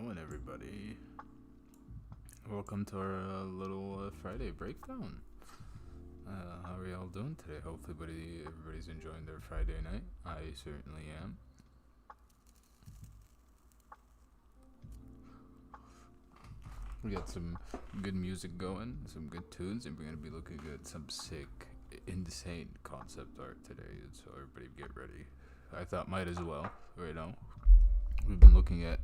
going, everybody? Welcome to our little Friday breakdown. How are y'all doing today? Hopefully everybody's enjoying their Friday night. I certainly am. We got some good music going, some good tunes, and we're going to be looking at some sick, insane concept art today. So everybody get ready. I thought might as well, right now. We've been looking at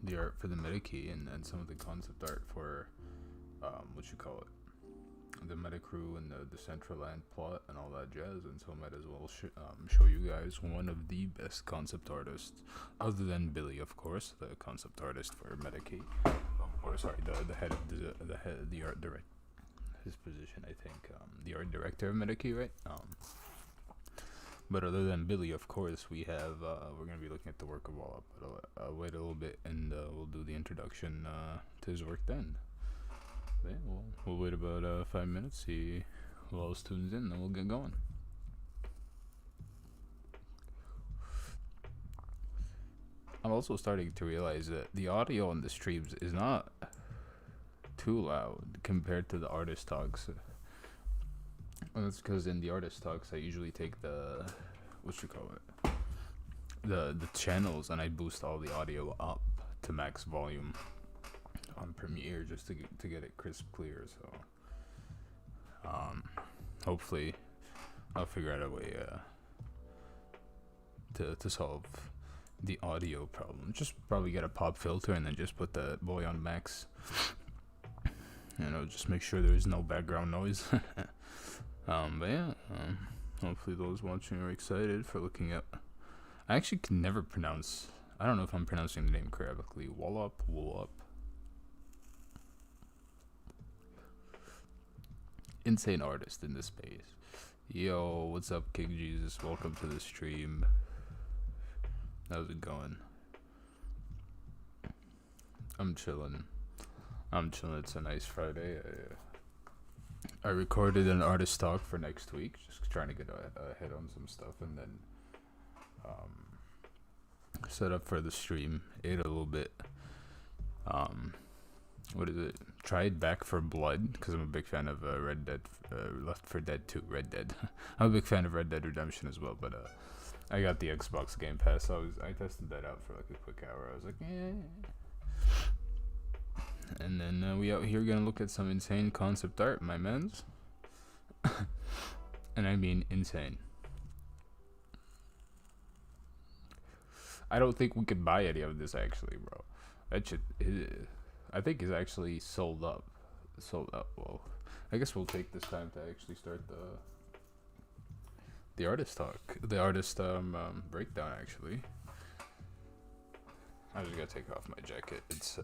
the art for the Metakey and some of the concept art for the Metacrew and the Central Land plot and all that jazz, and so I might as well show you guys one of the best concept artists, other than Billy, of course, the concept artist for Metakey, or sorry, the head of the art director, his position, I think, the art director of Metakey, right? But other than Billy, of course, we have we're gonna be looking at the work of WLOP. But I'll wait a little bit and we'll do the introduction to his work then. But yeah, we'll wait about 5 minutes, see who else tunes in, then we'll get going. I'm also starting to realize that the audio on the streams is not too loud compared to the artist talks. Well, that's because in the artist talks I usually take the the channels and I boost all the audio up to max volume on Premiere just to get it crisp clear. So hopefully I'll figure out a way to solve the audio problem. Just probably get a pop filter and then just put the boy on max. Just make sure there's no background noise. But yeah, hopefully those watching are excited for looking at. I actually can never pronounce. I don't know if I'm pronouncing the name correctly. WLOP. Insane artist in this space. Yo, what's up, King Jesus? Welcome to the stream. How's it going? I'm chilling. It's a nice Friday. I recorded an artist talk for next week, just trying to get ahead on some stuff, and then set up for the stream. Ate a little bit. What is it? Tried Back for Blood, because I'm a big fan of Red Dead, Left 4 Dead 2, Red Dead. I'm a big fan of Red Dead Redemption as well, but I got the Xbox Game Pass, so I tested that out for like a quick hour. I was like, And then we out here gonna look at some insane concept art, my mans. And I mean insane. I don't think we could buy any of this actually, bro. That shit, I think is actually sold up. Well, I guess we'll take this time to actually start the artist talk, the artist breakdown. Actually, I just gotta take off my jacket. It's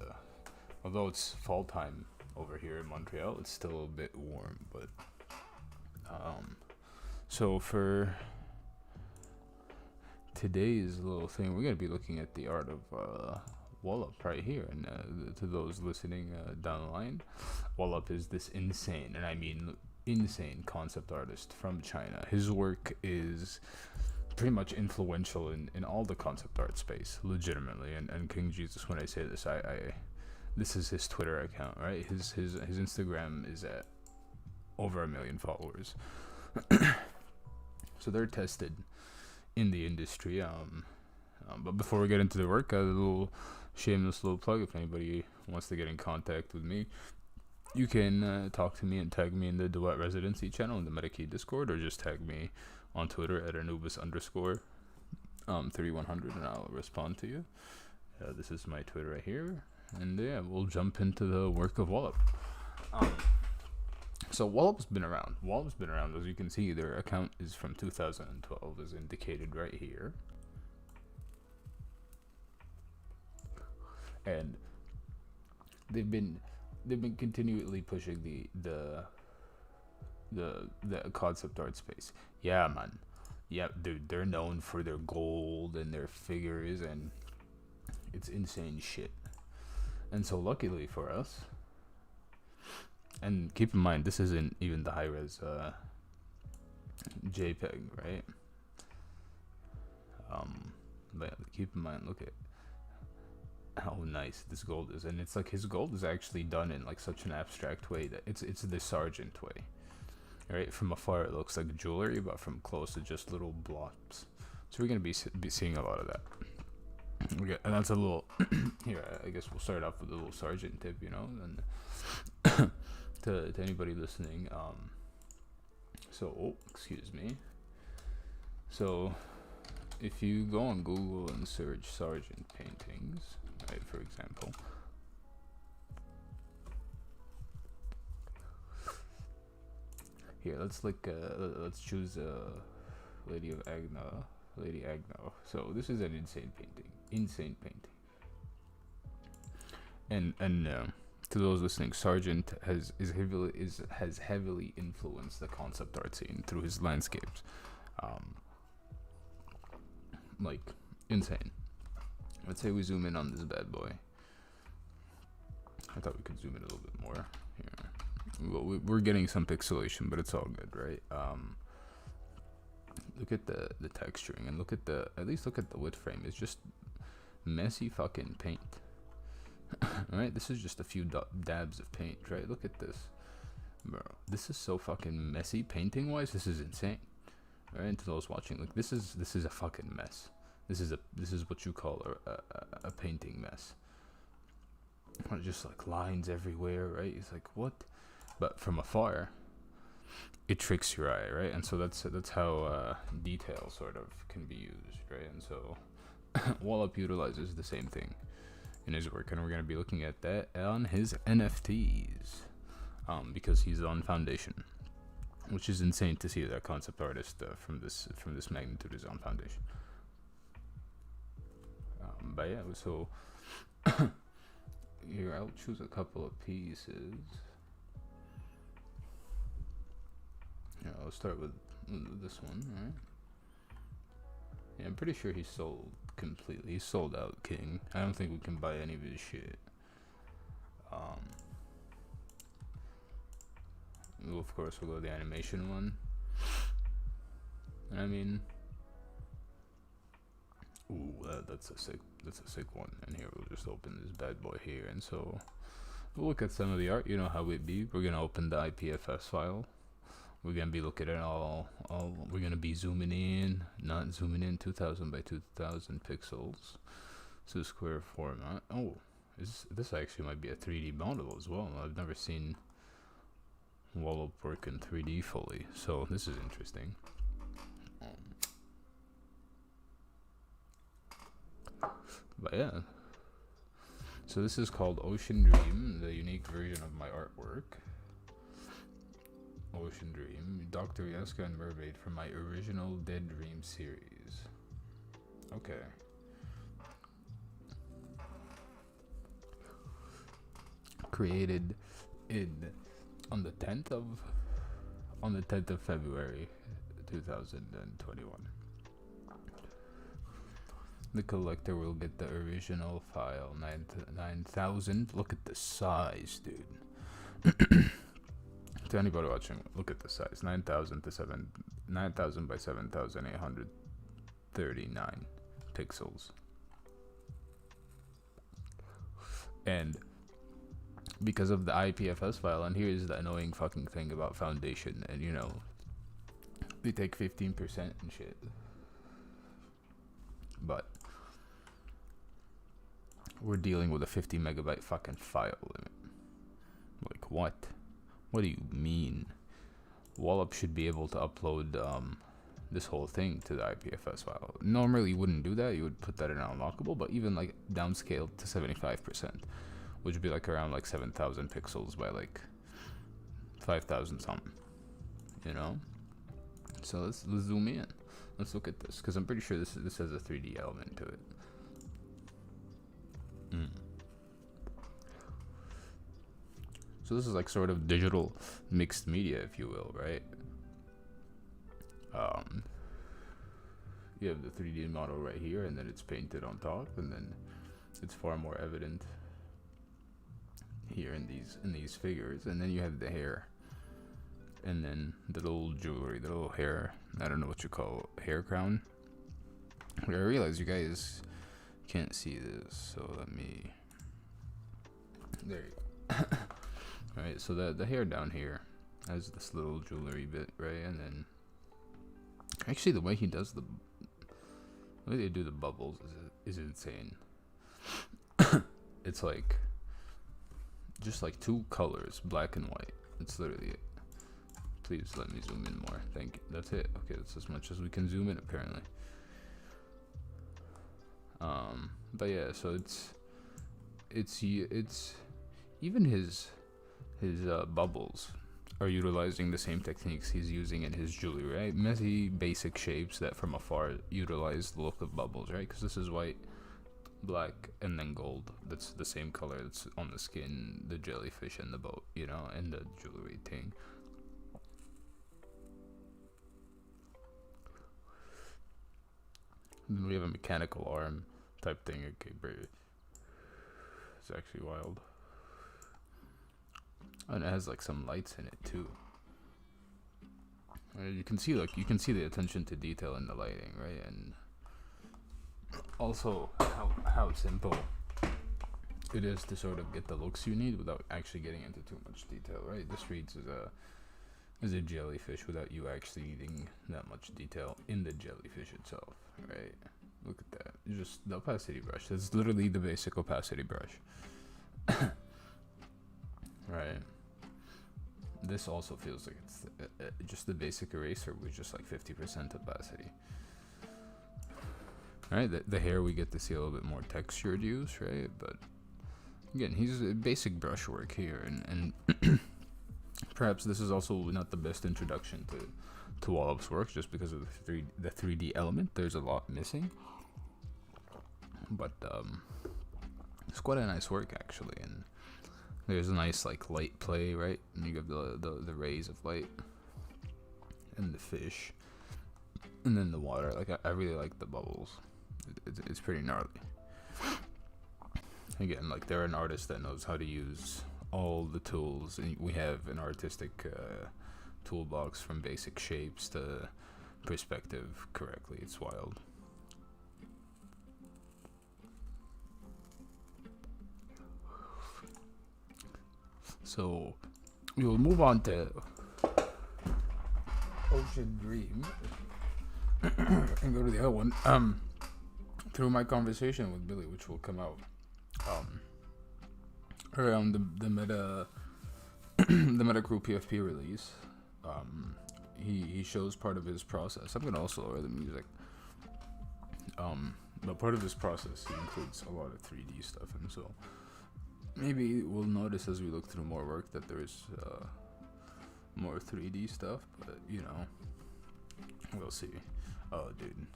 although it's fall time over here in Montreal, it's still a bit warm, but so for today's little thing, we're gonna be looking at the art of WLOP right here, and to those listening down the line, WLOP is this insane, and I mean insane, concept artist from China. His work is pretty much influential in all the concept art space, legitimately, and King Jesus, when I say this, this is his Twitter account, right? His Instagram is at over 1 million followers. So they're tested in the industry. But before we get into the work, a little shameless little plug. If anybody wants to get in contact with me, you can talk to me and tag me in the Duat residency channel in the Metakey Discord, or just tag me on Twitter at Anubis_3100, and I'll respond to you. This is my Twitter right here. And yeah, we'll jump into the work of WLOP. So WLOP's been around. As you can see, their account is from 2012, as indicated right here. And they've been continually pushing the concept art space. Yeah, man. Yeah, dude, they're known for their gold and their figures, and it's insane shit. And so luckily for us, and keep in mind, this isn't even the high-res JPEG, right? But keep in mind, look at how nice this gold is, and it's like his gold is actually done in like such an abstract way that it's the Sargent way, right? From afar it looks like jewelry, but from close it's just little blobs. So we're gonna be seeing a lot of that. Okay, and that's a little here. I guess we'll start off with a little Sargent tip, you know, and to anybody listening. So excuse me. So if you go on Google and search Sargent paintings, right, for example, here let's choose Lady Agno. So this is an insane painting, and to those listening, Sargent has heavily influenced the concept art scene through his landscapes, like insane. Let's say we zoom in on this bad boy. I thought we could zoom in a little bit more here. Well, we're getting some pixelation, but it's all good, right? Look at the texturing, and at least look at the wood frame. It's just messy fucking paint. Alright, this is just a few dabs of paint, right? Look at this, bro. This is so fucking messy painting wise. This is insane. Alright, and to those watching, like this is a fucking mess. This is what you call a painting mess. Just like lines everywhere, right? It's like, what? But from afar, it tricks your eye, right? And so that's how detail sort of can be used, right? And so WLOP utilizes the same thing in his work, and we're going to be looking at that on his NFTs, because he's on Foundation, which is insane to see that concept artist from this magnitude is on Foundation. But yeah, so here I'll choose a couple of pieces. Yeah, I'll start with this one, right? Yeah, I'm pretty sure he's sold completely. He's sold out, King. I don't think we can buy any of his shit. Well, of course, we'll go the animation one. And I mean, ooh, that's a sick one. And here we'll just open this bad boy here, and so we'll look at some of the art. You know how it be. We're gonna open the IPFS file. We're gonna be looking at all. We're gonna be zooming in, not zooming in. 2000 by 2000 pixels, to square format. Oh, this actually might be a 3D model as well. I've never seen WLOP work in 3D fully, so this is interesting. But yeah, so this is called Ocean Dream, the unique version of my artwork. Ocean Dream, Dr. Yaska and Mermaid from my original Dead Dream series. Okay. Created on the 10th of February 2021. The collector will get the original file, 9,000. Look at the size, dude. To anybody watching, look at the size. 9,000 by 7,839 pixels. And because of the IPFS file, and here's the annoying fucking thing about Foundation, and you know, they take 15% and shit. But we're dealing with a 50 megabyte fucking file limit. Like, what? What do you mean? WLOP should be able to upload this whole thing to the IPFS file. Normally you wouldn't do that. You would put that in unlockable, but even like downscaled to 75%, which would be like around like 7,000 pixels by like 5,000 something, you know? So let's zoom in. Let's look at this, because I'm pretty sure this has a 3D element to it. So this is like sort of digital mixed media, if you will, right? You have the 3D model right here, and then it's painted on top, and then it's far more evident here in these figures, and then you have the hair, and then the little jewelry, the little hair, I don't know what you call hair crown, I realize you guys can't see this, so let me. There you go. Alright, so the hair down here has this little jewelry bit, right? And then actually the way he does the way they do the bubbles is insane. It's like just like two colors, black and white. It's literally it. Please let me zoom in more. Thank you. That's it. Okay, that's as much as we can zoom in apparently. But yeah, so it's even his bubbles are utilizing the same techniques he's using in his jewelry, right? Messy, basic shapes that from afar utilize the look of bubbles, right? Because this is white, black, and then gold. That's the same color that's on the skin, the jellyfish, and the boat, you know, and the jewelry thing. And then we have a mechanical arm type thing. Okay, it's actually wild. And it has like some lights in it too. You can see the attention to detail in the lighting, right? And also how simple it is to sort of get the looks you need without actually getting into too much detail, right? This reads as a jellyfish without you actually needing that much detail in the jellyfish itself, right? Look at that. Just the opacity brush. That's literally the basic opacity brush. Right. This also feels like it's just the basic eraser with just like 50% opacity. Right, the hair we get to see a little bit more textured use, right? But again, he's a basic brushwork here, and perhaps this is also not the best introduction to WLOP's work, just because of the 3D element. There's a lot missing, but it's quite a nice work actually, and there's a nice like light play, right? And you have the rays of light and the fish, and then the water. Like I really like the bubbles. It's pretty gnarly. Again, like they're an artist that knows how to use all the tools, and we have an artistic toolbox from basic shapes to perspective correctly. It's wild. So we will move on to Ocean Dream and go to the other one. Through my conversation with Billy, which will come out around the Meta the Metakey PFP release, he shows part of his process. I'm gonna also lower the music. But part of his process, he includes a lot of 3D stuff, and so maybe we'll notice as we look through more work that there's more 3D stuff, but you know, we'll see. Oh, dude,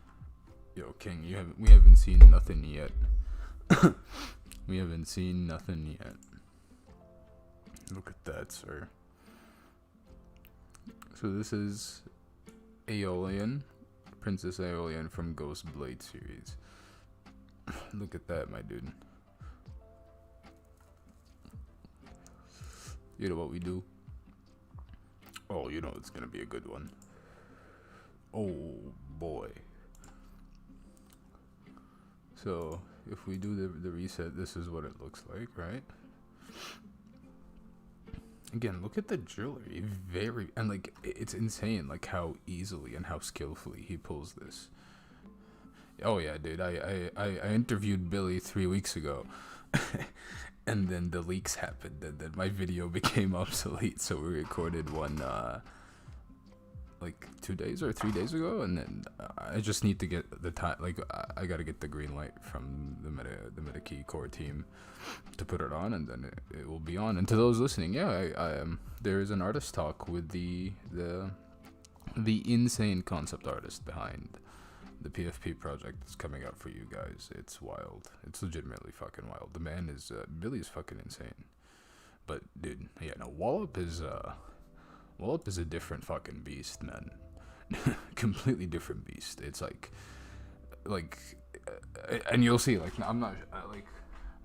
yo, King, we haven't seen nothing yet. We haven't seen nothing yet. Look at that, sir. So this is Aeolian, Princess Aeolian from Ghost Blade series. Look at that, my dude. You know what we do? Oh, you know it's gonna be a good one. Oh boy. So if we do the reset, this is what it looks like, right? Again, look at the jewelry. And like it's insane, like how easily and how skillfully he pulls this. Oh yeah, dude. I interviewed Billy 3 weeks ago, and then the leaks happened, and then my video became obsolete. So we recorded one like 2 days or 3 days ago, and then I just need to get the time. Like I gotta get the green light from the Metakey core team to put it on, and then it will be on. And to those listening, yeah, I there is an artist talk with the insane concept artist behind the PFP project that's coming out for you guys. It's wild. It's legitimately fucking wild. The man is Billy is fucking insane. But dude, yeah, no, WLOP is a different fucking beast, man. Completely different beast. It's like, and you'll see. Like, I'm not like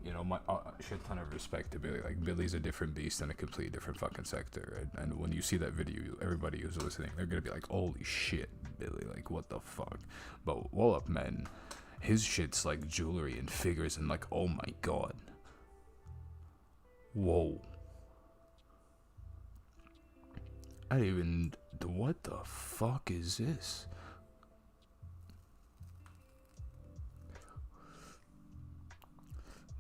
You know, my shit ton of respect to Billy. Like, Billy's a different beast in a completely different fucking sector. And when you see that video, everybody who's listening, they're gonna be like, holy shit, Billy, like, what the fuck? But WLOP, man, his shit's like jewelry and figures and like, oh my god. Whoa. I didn't even, what the fuck is this?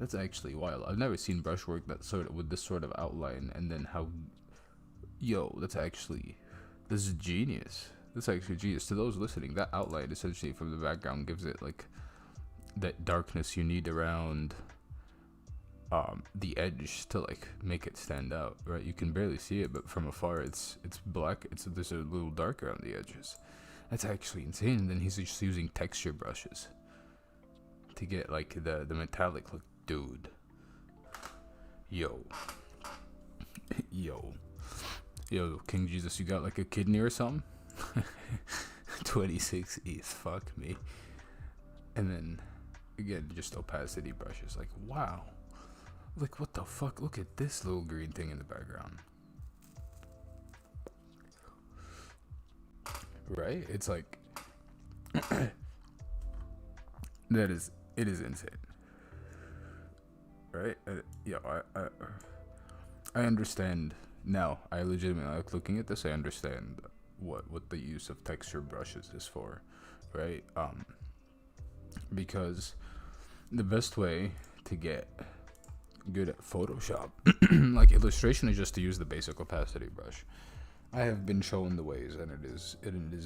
That's actually wild. I've never seen brushwork that sort of with this sort of outline, and then how, yo, that's this is genius. That's actually genius. To those listening, that outline essentially from the background gives it like that darkness you need around the edge to like make it stand out, right? You can barely see it, but from afar it's black. There's a little darker on the edges. That's actually insane. And then he's just using texture brushes to get like the metallic look. Dude, yo, King Jesus, you got like a kidney or something? 26 ETH, fuck me. And then again, just opacity brushes. Like, wow, like what the fuck? Look at this little green thing in the background, right? It's like it is insane. Right? Yeah, I understand now. I legitimately, like, looking at this, I understand what the use of texture brushes is for, right? Because the best way to get good at Photoshop, like illustration, is just to use the basic opacity brush. I have been shown the ways, and it is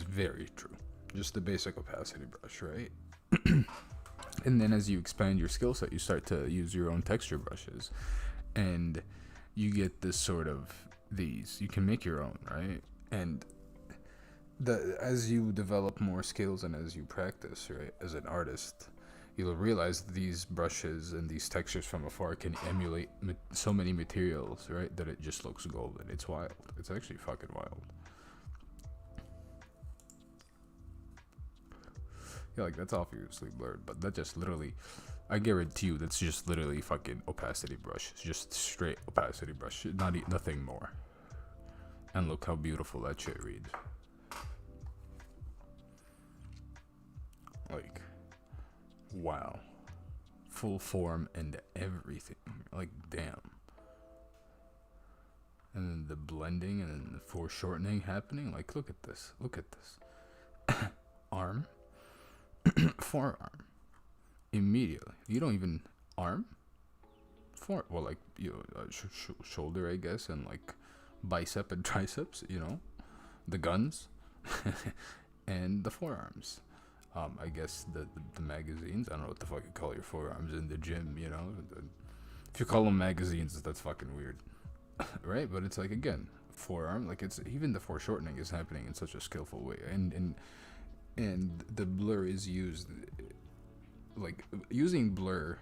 very true. Just the basic opacity brush, right? And then as you expand your skill set, you start to use your own texture brushes, and you get this sort of you can make your own, right? And as you develop more skills and as you practice, right, as an artist, you'll realize these brushes and these textures from afar can emulate so many materials, right, that it just looks golden. It's wild. It's actually fucking wild. Yeah, like, that's obviously blurred, but that just literally, I guarantee you, that's just literally fucking opacity brush. It's just straight opacity brush, nothing more. And look how beautiful that shit reads. Like, wow. Full form and everything. Like, damn. And then the blending and then the foreshortening happening. Like, look at this. Look at this. Arm. Forearm. Immediately. You don't even arm. Well, like, you know, shoulder, I guess, and like bicep and triceps. You know, the guns, and the forearms. I guess the magazines. I don't know what the fuck you call your forearms in the gym. You know, if you call them magazines, that's fucking weird, right? But it's like, again, forearm. Like, it's even the foreshortening is happening in such a skillful way, and the blur is used, like, using blur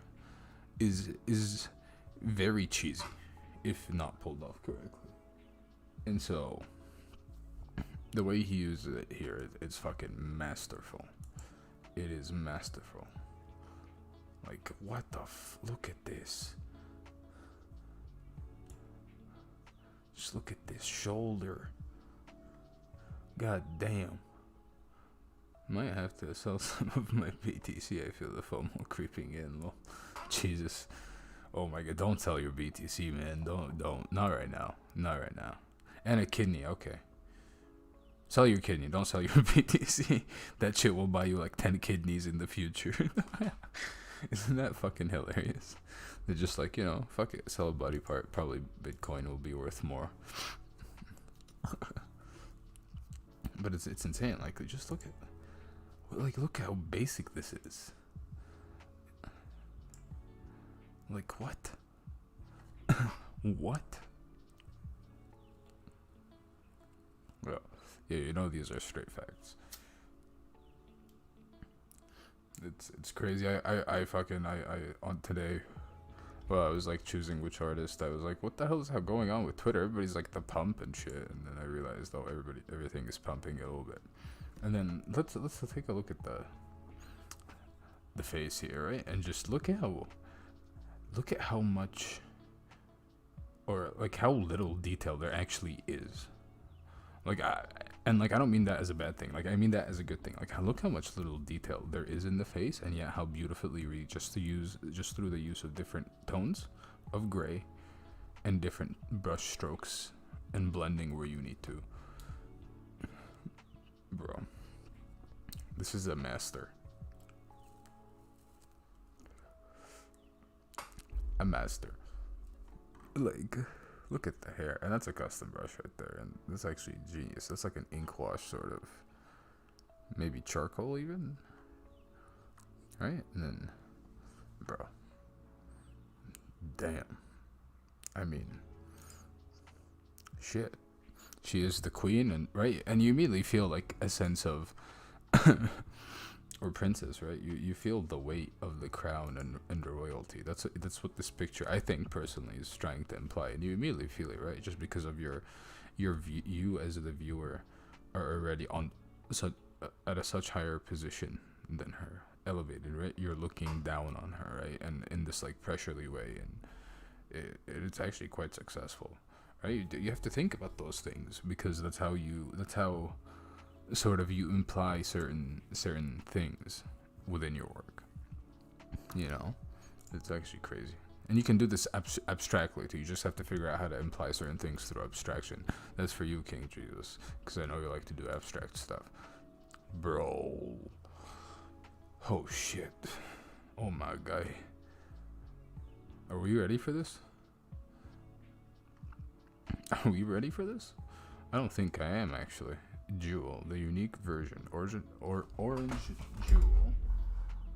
is very cheesy if not pulled off correctly. And so the way he uses it here, it's fucking masterful. It is masterful. Like, what the look at this. Just look at this shoulder. God damn. Might have to sell some of my BTC. I feel the FOMO creeping in. Well, Jesus. Oh my god, don't sell your BTC, man. Don't. Not right now. Not right now. And a kidney, okay. Sell your kidney. Don't sell your BTC. That shit will buy you like 10 kidneys in the future. Isn't that fucking hilarious? They're just like, you know, fuck it. Sell a body part. Probably Bitcoin will be worth more. But it's insane. Like, just look how basic this is. Like, what? What? Well, yeah, you know these are straight facts. It's crazy. I on today, well, I was like choosing which artist. I was like, what the hell is going on with Twitter? Everybody's like the pump and shit. And then I realized, oh, everything is pumping a little bit. And then let's take a look at the face here, right? And just look look at how much, or like how little detail there actually is. Like I don't mean that as a bad thing. Like I mean that as a good thing. Like look how much little detail there is in the face, and yet how beautifully just through the use of different tones of gray and different brush strokes and blending where you need to. Bro, this is a master. A master. Like, look at the hair, and that's a custom brush right there, and that's actually genius. That's like an ink wash sort of, maybe charcoal even, right? And then, bro, damn. I mean, shit. She is the queen, and right, and you immediately feel like a sense of, or princess, right? You feel the weight of the crown and royalty. That's what this picture, I think personally, is trying to imply, and you immediately feel it, right? Just because of you as the viewer are already on at a such higher position than her, elevated, right? You're looking down on her, right? And in this like pressurely way, and it's actually quite successful, right? You have to think about those things, because that's how sort of you imply certain things within your work. You know, it's actually crazy, and you can do this abstractly too. You just have to figure out how to imply certain things through abstraction. That's for you, King Jesus, because I know you like to do abstract stuff, bro. Oh shit! Oh my guy, are we ready for this? Are we ready for this? I don't think I am, actually. Jewel, the unique version, orange jewel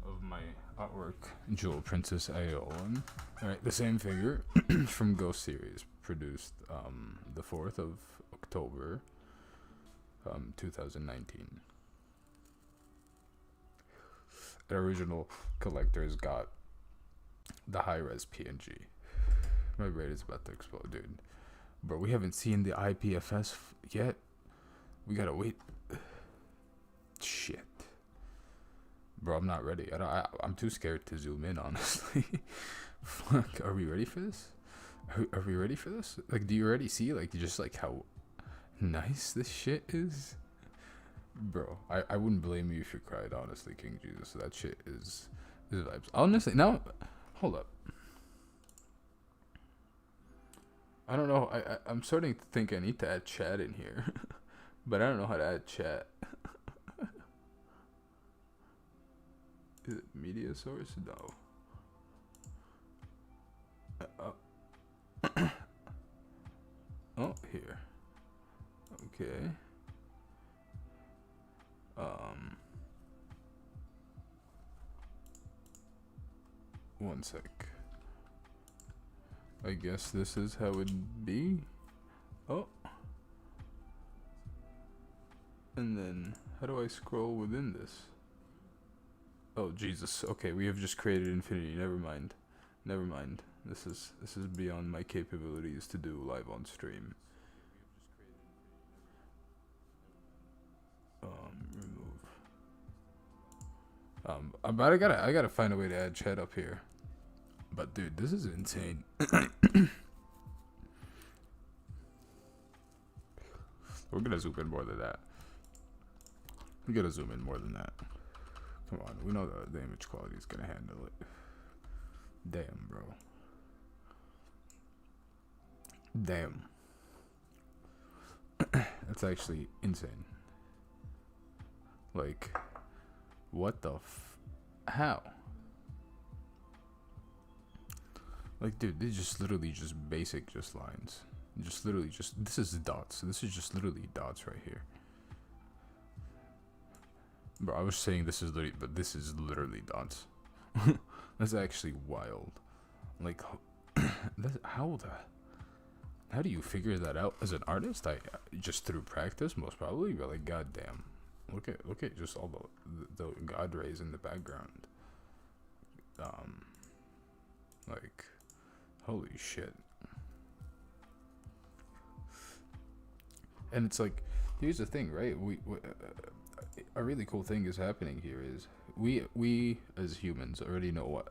of my artwork, Jewel Princess Aeolin. Alright, the same figure from Ghost series, produced the 4th of October, 2019. The original collector's got the high-res PNG. My brain is about to explode, dude. Bro, we haven't seen the IPFS yet. We gotta wait. Shit. Bro, I'm not ready. I'm too scared to zoom in, honestly. Fuck, are we ready for this? Are we ready for this? Like, do you already see, like, just, like, how nice this shit is? Bro, I wouldn't blame you if you cried, honestly, King Jesus. That shit is vibes. Honestly, now, hold up. I don't know. I'm starting to think I need to add chat in here. But I don't know how to add chat. Is it media source? No. Oh, here. Okay. One sec. I guess this is how it'd be. Oh. And then, how do I scroll within this? Oh, Jesus. Okay, we have just created infinity. Never mind. This is beyond my capabilities to do live on stream. Remove. But I gotta find a way to add chat up here. But dude, this is insane. We're gonna zoom in more than that. Come on, we know the image quality is gonna handle it. Damn, bro. Damn. That's actually insane. Like, what the how? Like, dude, these just literally just basic lines. This is dots. This is just literally dots right here. Bro, I was saying this is literally dots. That's actually wild. Like, how do you figure that out as an artist? Just through practice, most probably. But like, goddamn, look at just all the god rays in the background. Like, holy shit. And it's like, here's the thing, right? A really cool thing is happening here is we as humans already know what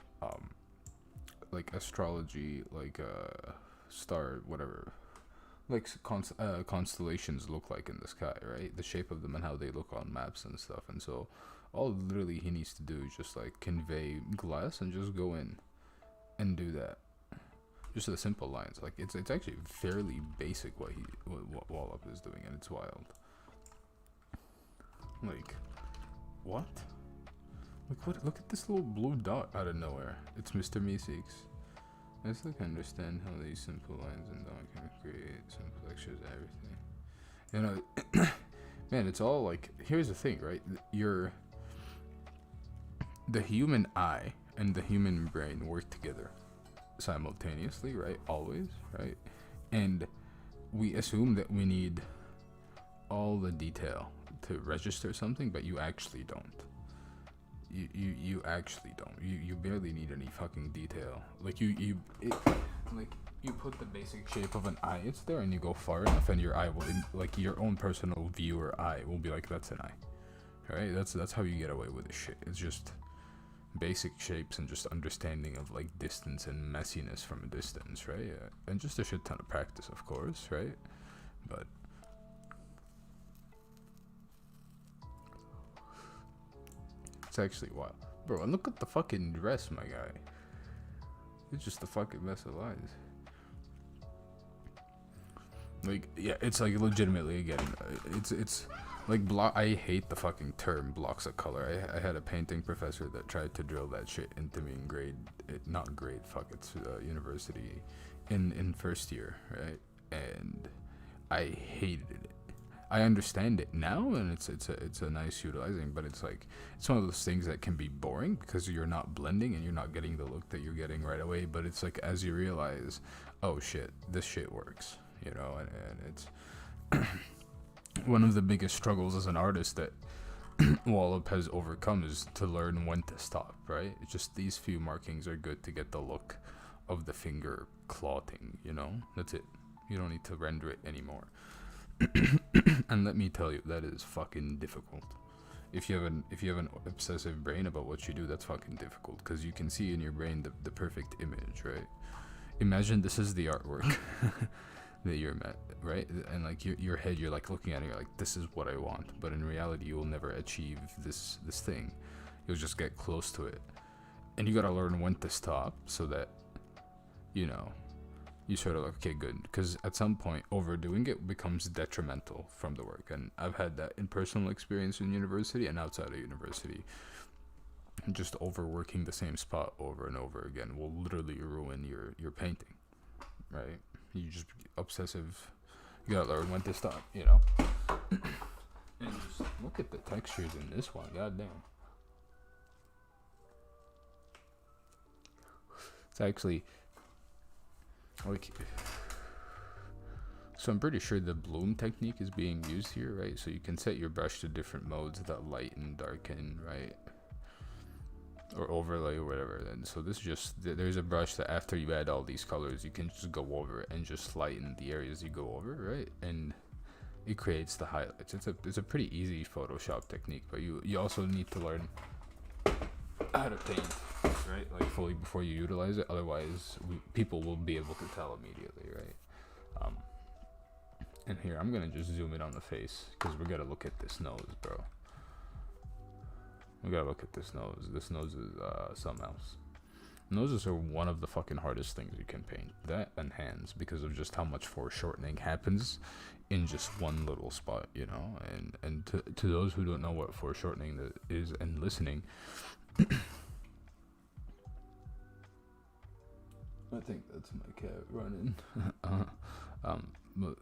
like astrology, like star, whatever, like constellations look like in the sky, right? The shape of them and how they look on maps and stuff. And so all literally he needs to do is just like convey glass and just go in and do that. Just the simple lines. Like it's actually fairly basic what WLOP is doing, and it's wild. Like, what? Like, what? Look at this little blue dot out of nowhere. It's Mr. Meeseeks. I just like understand how these simple lines and dot can create simple textures and everything. You know, man, it's all like. Here's the thing, right? The human eye and the human brain work together simultaneously, right? Always, right? And we assume that we need all the detail to register something, but you actually don't. You actually don't. You barely need any fucking detail. Like you put the basic shape of an eye, it's there, and you go far enough, and your eye will, like your own personal viewer eye will be like, that's an eye, right? That's how you get away with this shit. It's just basic shapes and just understanding of like distance and messiness from a distance, right? And just a shit ton of practice, of course, right? But it's actually wild, bro. And look at the fucking dress, my guy. It's just a fucking mess of lines. Like, yeah, it's like legitimately, again, it's like I hate the fucking term blocks of color. I had a painting professor that tried to drill that shit into me in university, in first year, right? And I hated it. I understand it now, and it's a nice utilizing, but it's like, it's one of those things that can be boring because you're not blending and you're not getting the look that you're getting right away. But it's like, as you realize, oh shit, this shit works, you know, and it's one of the biggest struggles as an artist that WLOP has overcome is to learn when to stop, right? It's just these few markings are good to get the look of the finger clothing, you know? That's it. You don't need to render it anymore. And let me tell you, that is fucking difficult. If you have an obsessive brain about what you do, that's fucking difficult, because you can see in your brain the perfect image, right? Imagine this is the artwork that you're met, right? And like your head, you're like looking at it, you're like, this is what I want. But in reality, you will never achieve this thing. You'll just get close to it, and you gotta learn when to stop so that, you know, you sort of like, okay, good, because at some point overdoing it becomes detrimental from the work. And I've had that in personal experience in university and outside of university. Just overworking the same spot over and over again will literally ruin your painting, right? You just obsessive. You gotta learn when to stop, you know. And just look at the textures in this one. Goddamn. It's actually like, so I'm pretty sure the bloom technique is being used here, right? So you can set your brush to different modes that lighten, darken, right? Or overlay or whatever. And so this just, there's a brush that after you add all these colors, you can just go over and just lighten the areas you go over, right? And it creates the highlights. It's a pretty easy Photoshop technique, but you also need to learn how to paint, right? Like fully before you utilize it. Otherwise, people will be able to tell immediately, right? And here, I'm gonna just zoom in on the face because we gotta look at this nose, bro. We gotta look at this nose. This nose is something else. Noses are one of the fucking hardest things you can paint. That and hands, because of just how much foreshortening happens in just one little spot, you know. And to those who don't know what foreshortening is and listening, I think that's my cat running. But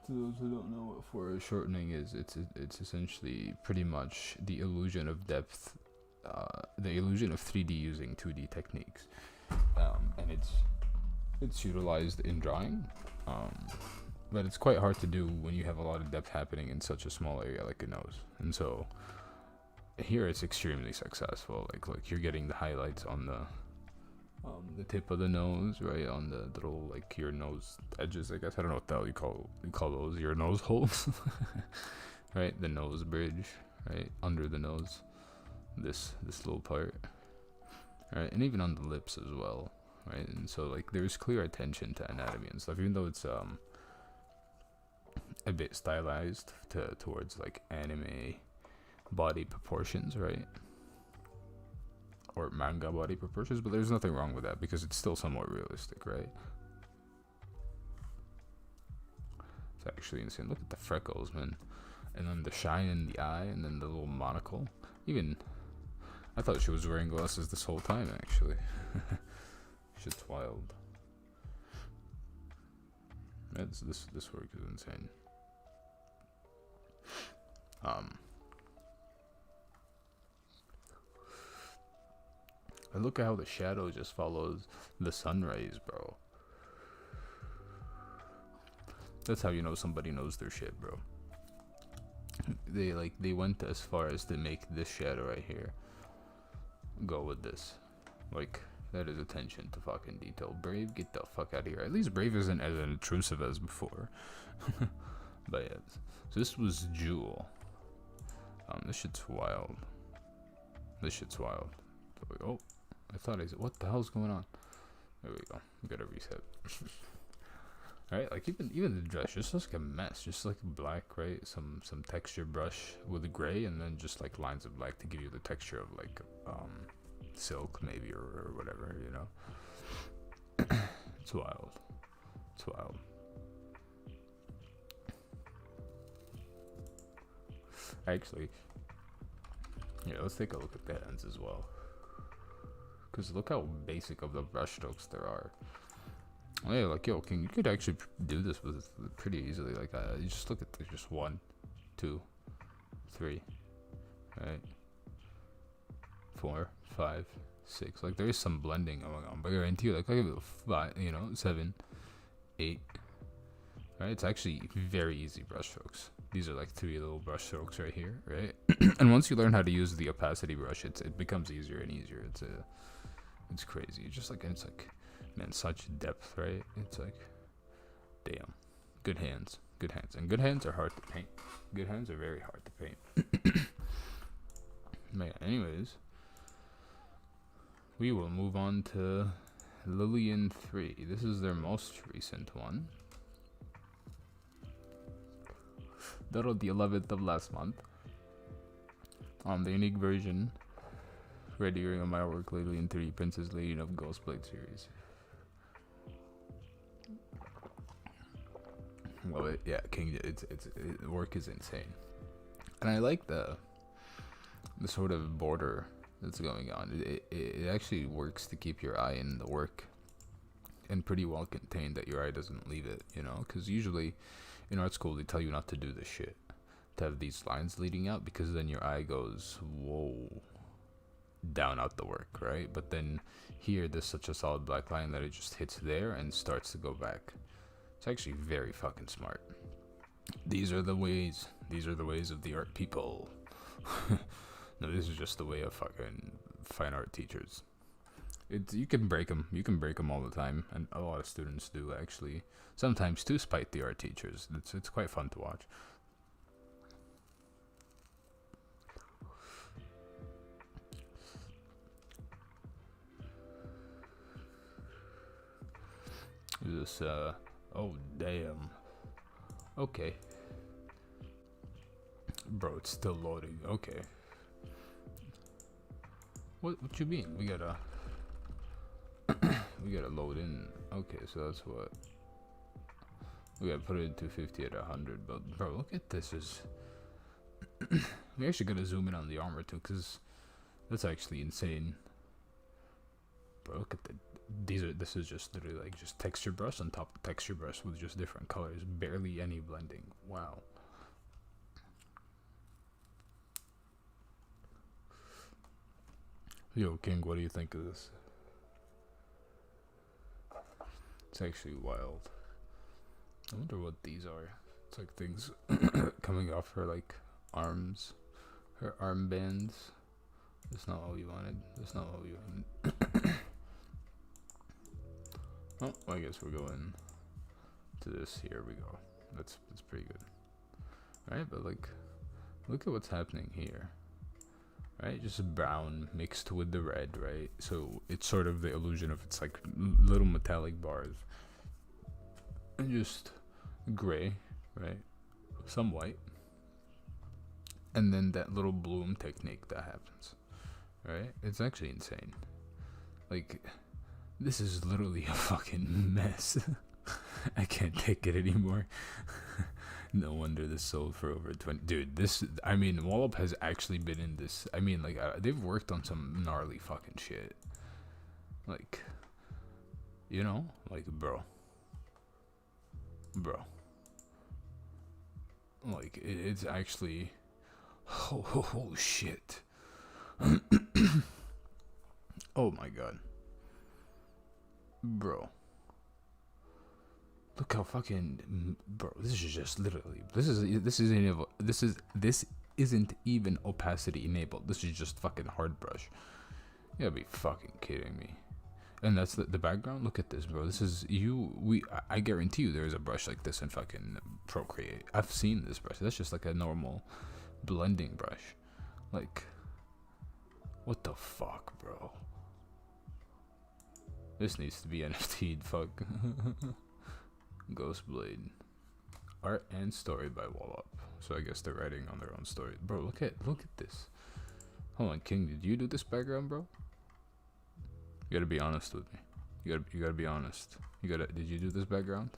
to those who don't know what foreshortening is, it's essentially pretty much the illusion of depth, the illusion of 3D using 2D techniques, and it's utilized in drawing, but it's quite hard to do when you have a lot of depth happening in such a small area like a nose. And so here it's extremely successful. Like you're getting the highlights on the tip of the nose, right, on the little, like, your nose edges, I guess. I don't know what the hell you call those, your nose holes. Right, the nose bridge, right, under the nose, this little part, right, and even on the lips as well, right? And so like there's clear attention to anatomy and stuff, even though it's a bit stylized towards like anime body proportions, right? Or manga body proportions, but there's nothing wrong with that because it's still somewhat realistic, right? It's actually insane. Look at the freckles, man. And then the shine in the eye, and then the little monocle. Even, I thought she was wearing glasses this whole time, actually. Shit's wild. This work is insane. And look at how the shadow just follows the sun rays, bro. That's how you know somebody knows their shit, bro. They went as far as to make this shadow right here go with this. Like, that is attention to fucking detail. Brave, get the fuck out of here. At least Brave isn't as intrusive as before. But yeah, so this was Jewel. This shit's wild. This shit's wild. Oh, I thought I said, what the hell's going on? There we go. We gotta reset. Alright, like even the dress just looks like a mess. Just like black, right? Some texture brush with gray, and then just like lines of black to give you the texture of like silk maybe, or whatever, you know. It's wild. It's wild. Actually, yeah, let's take a look at the hands as well. Because look how basic of the brush strokes there are. Oh, yeah, like, yo, King, you could actually do this with pretty easily. Like, you just look at this, just 1, 2, 3, right? 4, 5, 6. Like, there is some blending going on. But you're into like 5, you know, 7, 8. Right? It's actually very easy brush strokes. These are like 3 little brush strokes right here, right? And once you learn how to use the opacity brush, it becomes easier and easier. It's crazy. It's like, man, such depth, right? It's like, damn. Good hands. Good hands. And good hands are hard to paint. Good hands are very hard to paint. Man, anyways, we will move on to Lillian 3. This is their most recent one. Dated the 11th of last month. The unique version. Red earring on my artwork, Lillian 3, Princess Lady of Ghostblade series. Well, yeah, King, the work is insane, and I like the sort of border that's going on. It actually works to keep your eye in the work, and pretty well contained that your eye doesn't leave it. You know, because usually in art school they tell you not to do this shit, to have these lines leading out, because then your eye goes whoa down out the work, right? But then here there's such a solid black line that it just hits there and starts to go back. It's actually very fucking smart. These are the ways of the art people. No, this is just the way of fucking fine art teachers. You can break them all the time, and a lot of students do actually. Sometimes to spite the art teachers. It's quite fun to watch. This oh damn. Okay. Bro, it's still loading. Okay. What you mean? We gotta load in. Okay, so that's what we gotta put it in 250 at 100. But bro, look at this. We actually gotta zoom in on the armor too, cause that's actually insane. Bro, look at this is just literally like just texture brush on top of texture brush with just different colors, barely any blending. Wow. Yo, King, what do you think of this? It's actually wild. I wonder what these are. It's like things coming off her like arms, her armbands. That's not what we wanted. That's not what we wanted. Oh, I guess we're going to this. Here we go. That's pretty good. Right, but like, look at what's happening here. right? Just brown mixed with the red, right? So it's sort of the illusion of it's like little metallic bars, and just gray, right? Some white, and then that little bloom technique that happens, right? It's actually insane. Like, this is literally a fucking mess. I can't take it anymore. No wonder this sold for over 20. Dude, this, I mean, WLOP has actually been in this. I mean, like, they've worked on some gnarly fucking shit. Like, you know? Like, bro. Like, it's actually. Oh, shit. Oh my god. Bro. Look how fucking, bro. This is just literally. This isn't even opacity enabled. This is just fucking hard brush. You gotta be fucking kidding me. And that's the background. Look at this, bro. This is I guarantee you there is a brush like this in fucking Procreate. I've seen this brush. That's just like a normal blending brush. Like, what the fuck, bro? This needs to be NFT'd. Fuck. Ghostblade, art and story by WLOP. So I guess they're writing on their own story. Bro, look at this. Hold on, King, did you do this background, bro? You gotta be honest with me. You gotta be honest. Did you do this background?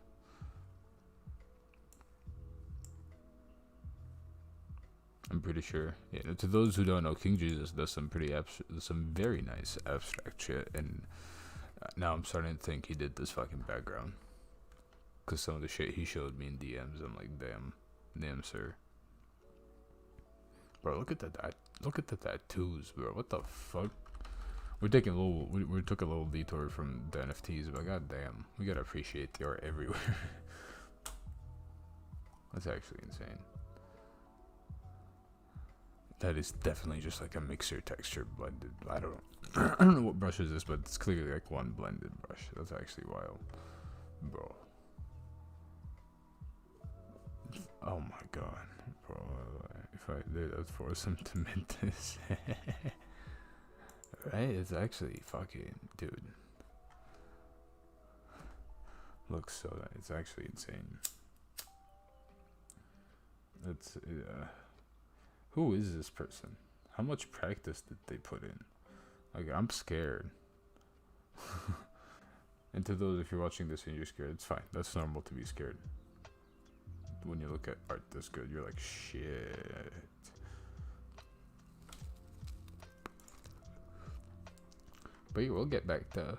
I'm pretty sure. Yeah. To those who don't know, King Jesus does some some very nice abstract shit, and now I'm starting to think he did this fucking background. Cause some of the shit he showed me in DMs, I'm like, damn, sir. Bro, look at that. Look at the tattoos, bro. What the fuck? We took a little detour from the NFTs, but goddamn, we gotta appreciate the art everywhere. That's actually insane. That is definitely just like a mixer texture blended. I don't know what brush is this, but it's clearly like one blended brush. That's actually wild, bro. Oh my god, bro. If I did, I'd force him to mint this. Right? It's actually fucking, dude. Looks so, it's actually insane. It's, who is this person? How much practice did they put in? Like, I'm scared. And to those, if you're watching this and you're scared, it's fine. That's normal to be scared. When you look at art this good, you're like, shit. But yeah, we'll get back to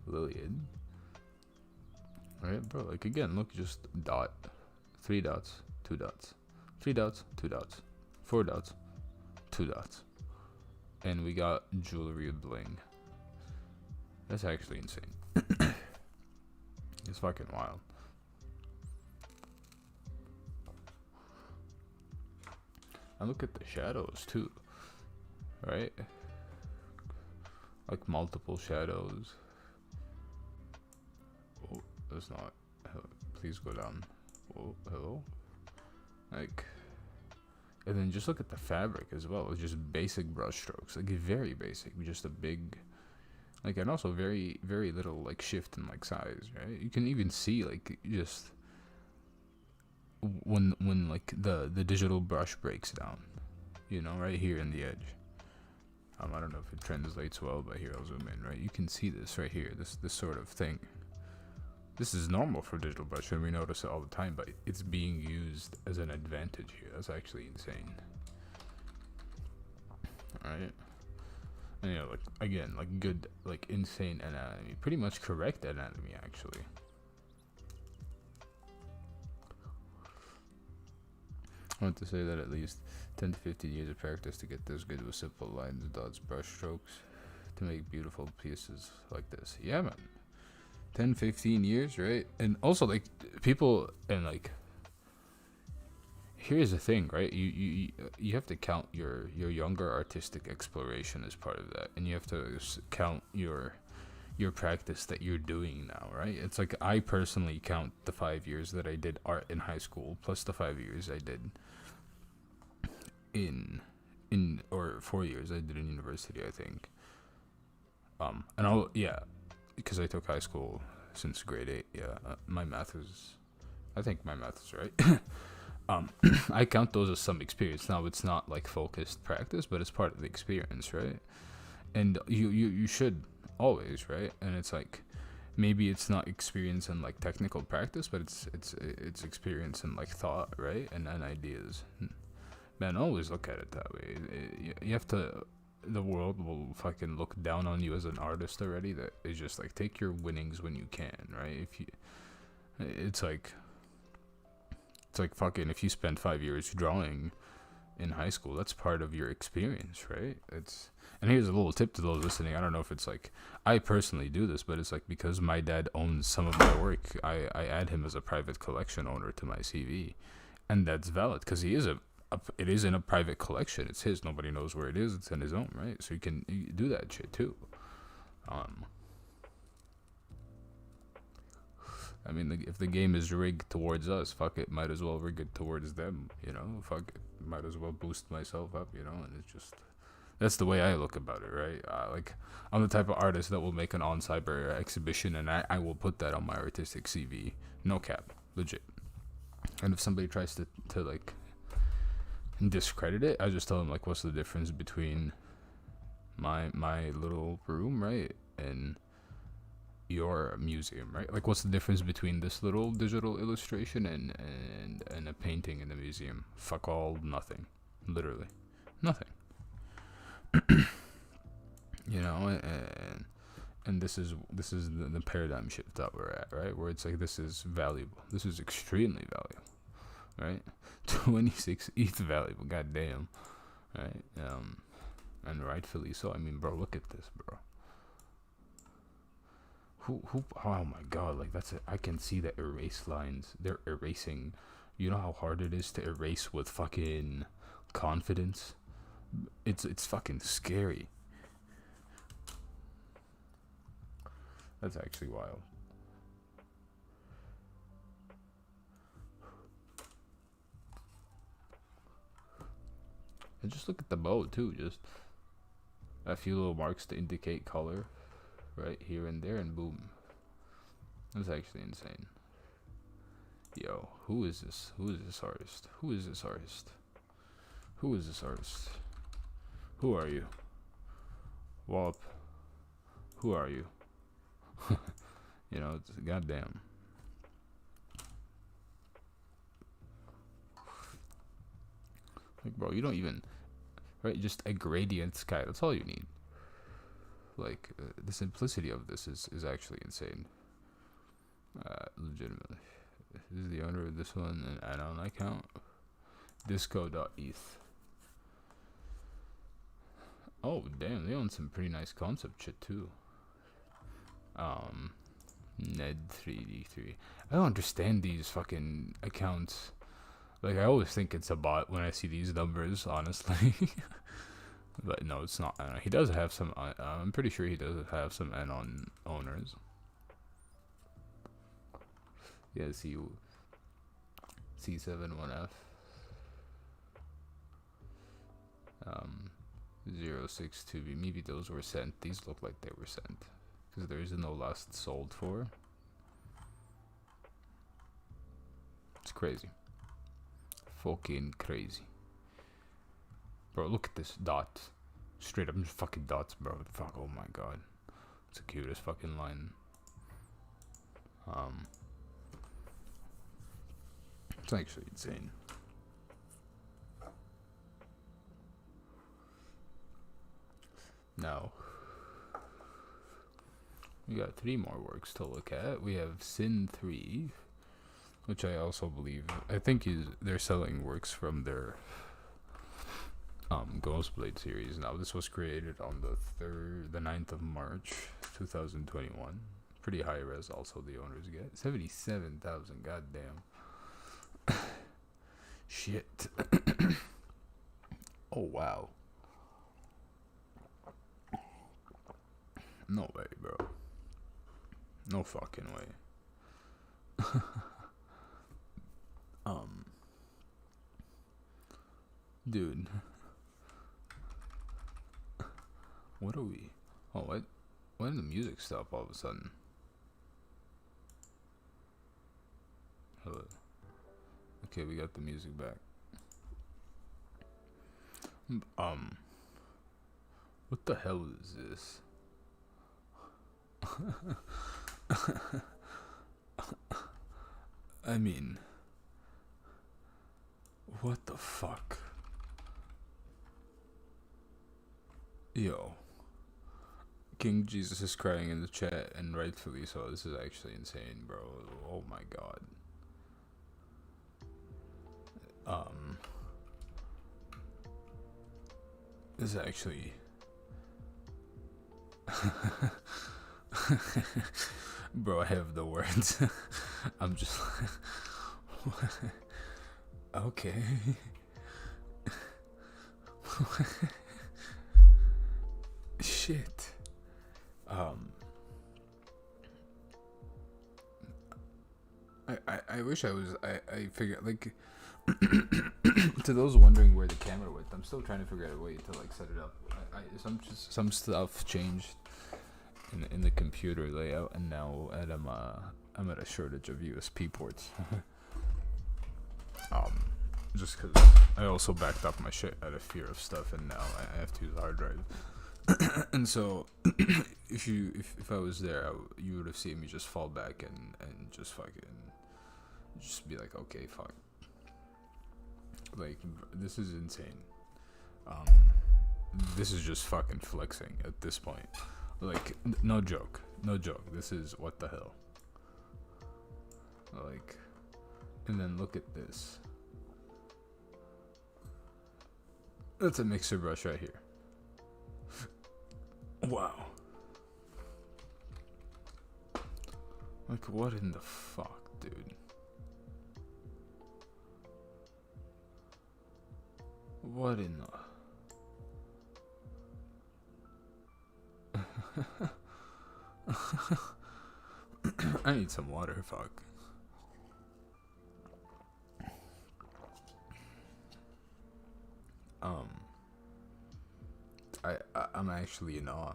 Lillian. Alright, bro, like again, look, just dot. 3 dots, 2 dots. 3 dots, 2 dots. 4 dots, 2 dots. And we got jewelry bling. That's actually insane. It's fucking wild. And look at the shadows too, right? Like multiple shadows. Oh, that's not. Please go down. Oh, hello. Like, and then just look at the fabric as well. It's just basic brush strokes, like very basic. Just a big, like, and also very, very little like shift in like size, right? You can even see like just when like the digital brush breaks down, you know, right here in the edge. I don't know if it translates well, but here I'll zoom in, right? You can see this right here, this sort of thing. This is normal for digital brush, and we notice it all the time, but it's being used as an advantage here. That's actually insane. Alright. And yeah, like, again, like good, like insane anatomy. Pretty much correct anatomy, actually. I want to say that at least 10 to 15 years of practice to get this good with simple lines, dots, brush strokes to make beautiful pieces like this. Yeah, man. 10, 15 years, right? And also, like, people, and like, here's the thing, right? You have to count your younger artistic exploration as part of that, and you have to count your practice that you're doing now, right? It's like, I personally count the 5 years that I did art in high school plus the 5 years I did in or 4 years I did in university, I think. And I'll yeah, because I took high school since grade 8. Yeah, my math is, I think my math is right. I count those as some experience. Now it's not like focused practice, but it's part of the experience, right? And you should always, right? And it's like, maybe it's not experience in like technical practice, but it's experience in like thought, right? And ideas. Man, always look at it that way. You have to. The world will fucking look down on you as an artist already. That is just like, take your winnings when you can, right? If you, it's like fucking, if you spend 5 years drawing in high school, that's part of your experience, right? And here's a little tip to those listening. I don't know if it's like, I personally do this, but it's like, because my dad owns some of my work, I add him as a private collection owner to my CV, and that's valid because he is it is in a private collection. It's his. Nobody knows where it is. It's in his own, right? So you do that shit too. I mean, if the game is rigged towards us, fuck it, might as well rig it towards them, you know? Fuck it, might as well boost myself up, you know? And it's just, that's the way I look about it, right? Like, I'm the type of artist that will make an on-cyber exhibition, and I will put that on my artistic CV. No cap, legit. And if somebody tries to like, discredit it, I just tell them, like, what's the difference between my little room, right, and your museum, right? Like, what's the difference between this little digital illustration and a painting in a museum? Fuck all, nothing. Literally nothing. You know, and this is the paradigm shift that we're at, right? Where it's like, this is valuable. This is extremely valuable, right? 26 ETH valuable, goddamn, right? And rightfully so. I mean, bro, look at this, bro. Who? Oh my god, like, that's it. I can see the erase lines. They're erasing. You know how hard it is to erase with fucking confidence? It's fucking scary. That's actually wild. And just look at the bow too. Just a few little marks to indicate color, right here and there, and boom. That's actually insane. Yo, who is this? Who is this artist? Who is this artist? Who is this artist? Who are you? WLOP. Who are you? You know, it's goddamn. Like, bro, you don't even, right? Just a gradient sky. That's all you need. Like, the simplicity of this is actually insane. Legitimately. This is the owner of this one, and add-on account. Disco.eth. Oh, damn, they own some pretty nice concept shit, too. Ned3D3. I don't understand these fucking accounts. Like, I always think it's a bot when I see these numbers, honestly. But no, it's not. He does have some, I'm pretty sure he does have some add-on owners. Yeah, C71F. 062B. Maybe those were sent. These look like they were sent, because there is no last sold for. It's crazy. Fucking crazy. Bro, look at this dot. Straight up just fucking dots, bro. Fuck, oh my god. It's the cutest fucking line. It's actually insane. Now, we got 3 more works to look at. We have Sin 3, which I also believe, I think they're selling works from their Ghostblade series. Now, this was created on the 9th of March 2021. Pretty high res also the owners get. 77,000, goddamn. Shit. Oh wow. No way, bro. No fucking way. Dude, What are we? Oh, what? When did the music stop all of a sudden? Hello. Okay, we got the music back. What the hell is this? I mean, what the fuck? Yo. King Jesus is crying in the chat, and rightfully so. This is actually insane, bro. Oh my god. This is actually... Bro, I have the words. I'm just... Okay. Shit. I wish I was... I figured, like... To those wondering where the camera went, I'm still trying to figure out a way to like set it up. Some stuff changed in the computer layout, and now I'm at a shortage of USB ports. Just because I also backed up my shit out of fear of stuff, and now I have to use a hard drive. And so, if I was there, you would have seen me just fall back and just fucking just be like, okay, fuck. Like, this is insane. This is just fucking flexing at this point. Like, no joke. This is what the hell. Like, and then look at this. That's a mixer brush right here. Wow. Like, what in the fuck, dude? What in the... I need some water, fuck. I'm actually in awe.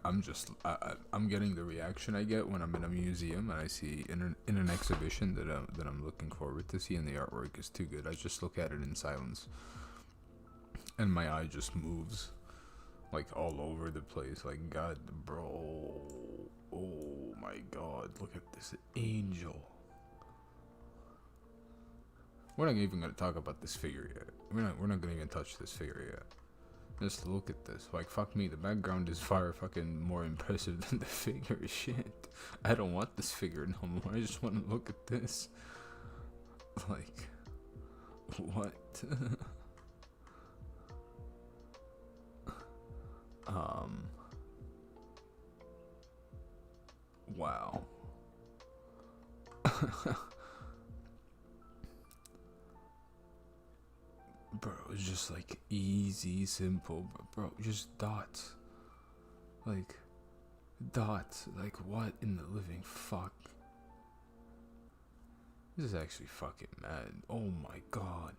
I'm getting the reaction I get when I'm in a museum and I see in an exhibition that I'm looking forward to see, and the artwork is too good. I just look at it in silence, and my eye just moves, like all over the place. Like, God, bro, oh my God, look at this angel. We're not even gonna talk about this figure yet. We're not gonna even touch this figure yet. Just look at this. Like, fuck me, the background is far fucking more impressive than the figure. Shit. I don't want this figure no more. I just want to look at this. Like, what? Wow. Bro, it's just like easy, simple, bro, just dots. Like, dots. Like, what in the living fuck? This is actually fucking mad. Oh my God.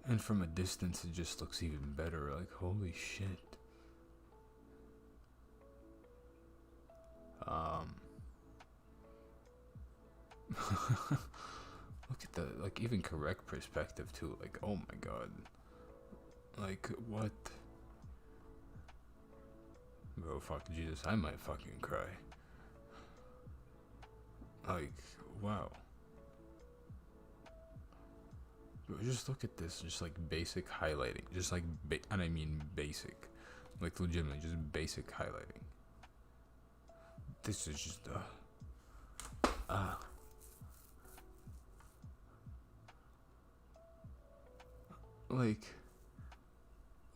And from a distance, it just looks even better. Like, holy shit. Look at the, like, even correct perspective too. Like, oh my God. Like, what? Bro, fuck Jesus, I might fucking cry. Like, wow. Bro, just look at this. Just like basic highlighting. Just like, and I mean basic. Like, legitimately, just basic highlighting. This is just, like,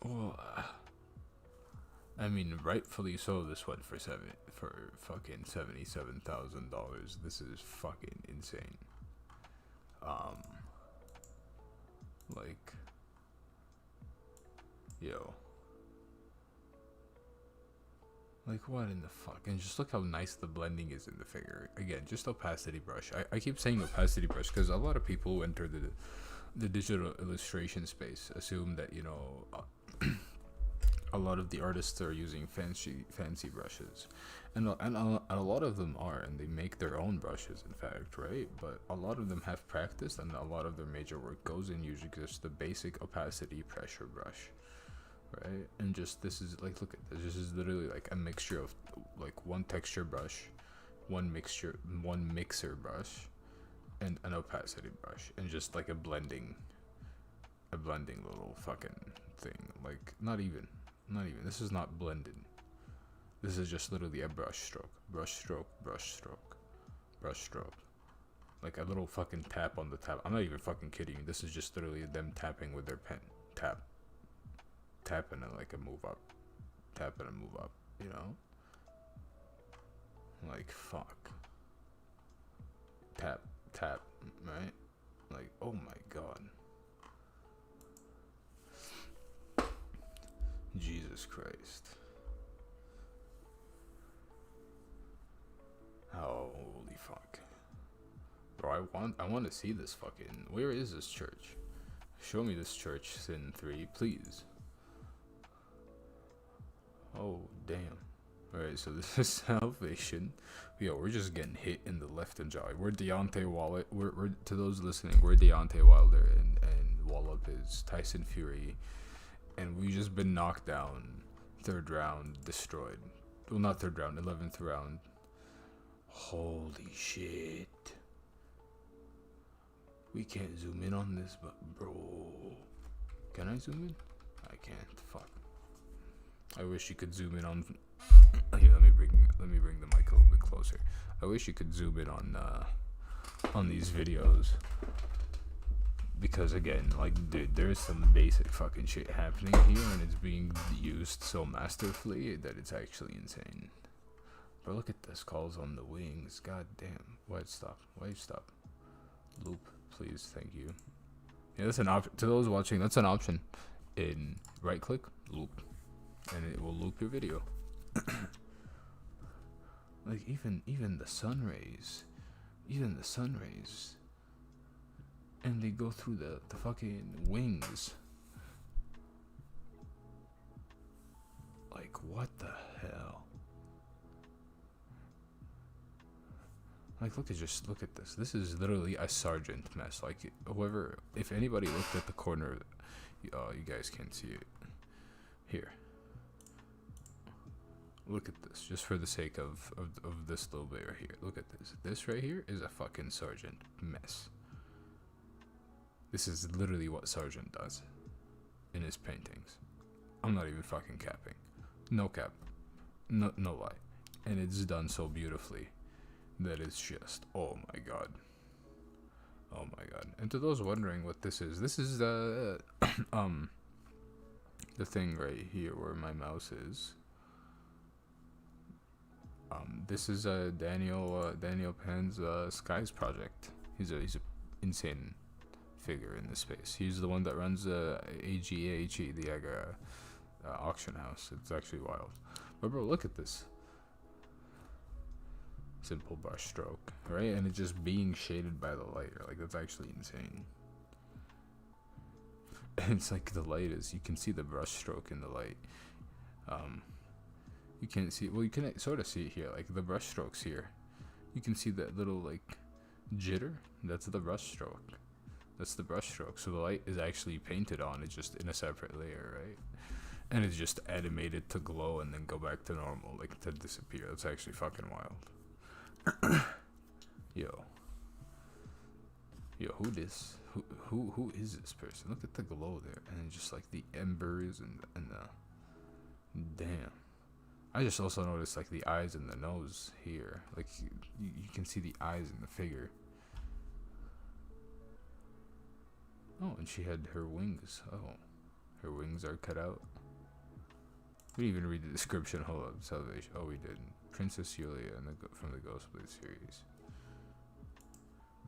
well, I mean, rightfully so. This went for fucking $77,000. This is fucking insane. Like, yo, like, what in the fuck? And just look how nice the blending is in the figure. Again, just opacity brush. I keep saying opacity brush because a lot of people enter the digital illustration space assume that, you know, a lot of the artists are using fancy brushes, and a lot of them are, and they make their own brushes, in fact, right? But a lot of them have practiced, and a lot of their major work goes in using just the basic opacity pressure brush, right? And just, this is like, look at this. This is literally like a mixture of like one texture brush, one mixer brush, and an opacity brush, and just like a blending little fucking thing. Like, not even. This is not blended. This is just literally a brush stroke. Like a little fucking tap on the tab. I'm not even fucking kidding you. This is just literally them tapping with their pen. Tap and then like a move up. Tap and a move up, you know? Like, fuck. Tap, right? Like, oh my god. Jesus Christ. Holy fuck. Bro, I want to see this fucking... Where is this church? Show me this church, Sin 3, please. Oh, damn. Alright, so this is Salvation. Yo, we're just getting hit in the left and jaw. We're Deontay Wilder. We're to those listening, we're Deontay Wilder, and WLOP is Tyson Fury. And we just been knocked down. 3rd round, destroyed. Well, not 3rd round, 11th round. Holy shit. We can't zoom in on this, but bro. Can I zoom in? I can't. Fuck. I wish you could zoom in on... Here, let me bring the mic a little bit closer. I wish you could zoom in on these videos. Because again, like, dude, there's some basic fucking shit happening here, and it's being used so masterfully that it's actually insane. But look at this, calls on the wings. God damn. Why'd stop? Loop, please, thank you. Yeah, that's an option. To those watching, that's an option. In right click, loop, and it will loop your video. Like, even the sun rays, and they go through the fucking wings. Like, what the hell? Like, look at this. This is literally a sergeant mess. Like, whoever, if anybody looked at the corner, you guys can't see it. Here. Look at this, just for the sake of this little bit right here. Look at this. This right here is a fucking sergeant mess. This is literally what Sargent does in his paintings. I'm not even fucking capping. No cap. No lie. And it's done so beautifully that it's just, oh my god. Oh my god. And to those wondering what this is the the thing right here where my mouse is. This is Daniel Penn's Skies project. He's a insane figure in this space. He's the one that runs AGAHE, the auction house. It's actually wild. But bro, look at this. Simple brush stroke, right? And it's just being shaded by the light. Like, that's actually insane. And it's like the light is, you can see the brush stroke in the light. You can't see, well, you can sort of see it here, like the brush strokes here. You can see that little like jitter. That's the brush stroke. So the light is actually painted on. It's just in a separate layer, right? And it's just animated to glow and then go back to normal, like to disappear. That's actually fucking wild. Yo, who is this person? Look at the glow there, and just like the embers and the damn. I just also noticed like the eyes and the nose here. Like you can see the eyes in the figure. Oh, and she had her wings. Oh, her wings are cut out. We didn't even read the description. Hold up, Salvation. Oh, we didn't. Princess Yulia from the Ghostblade series.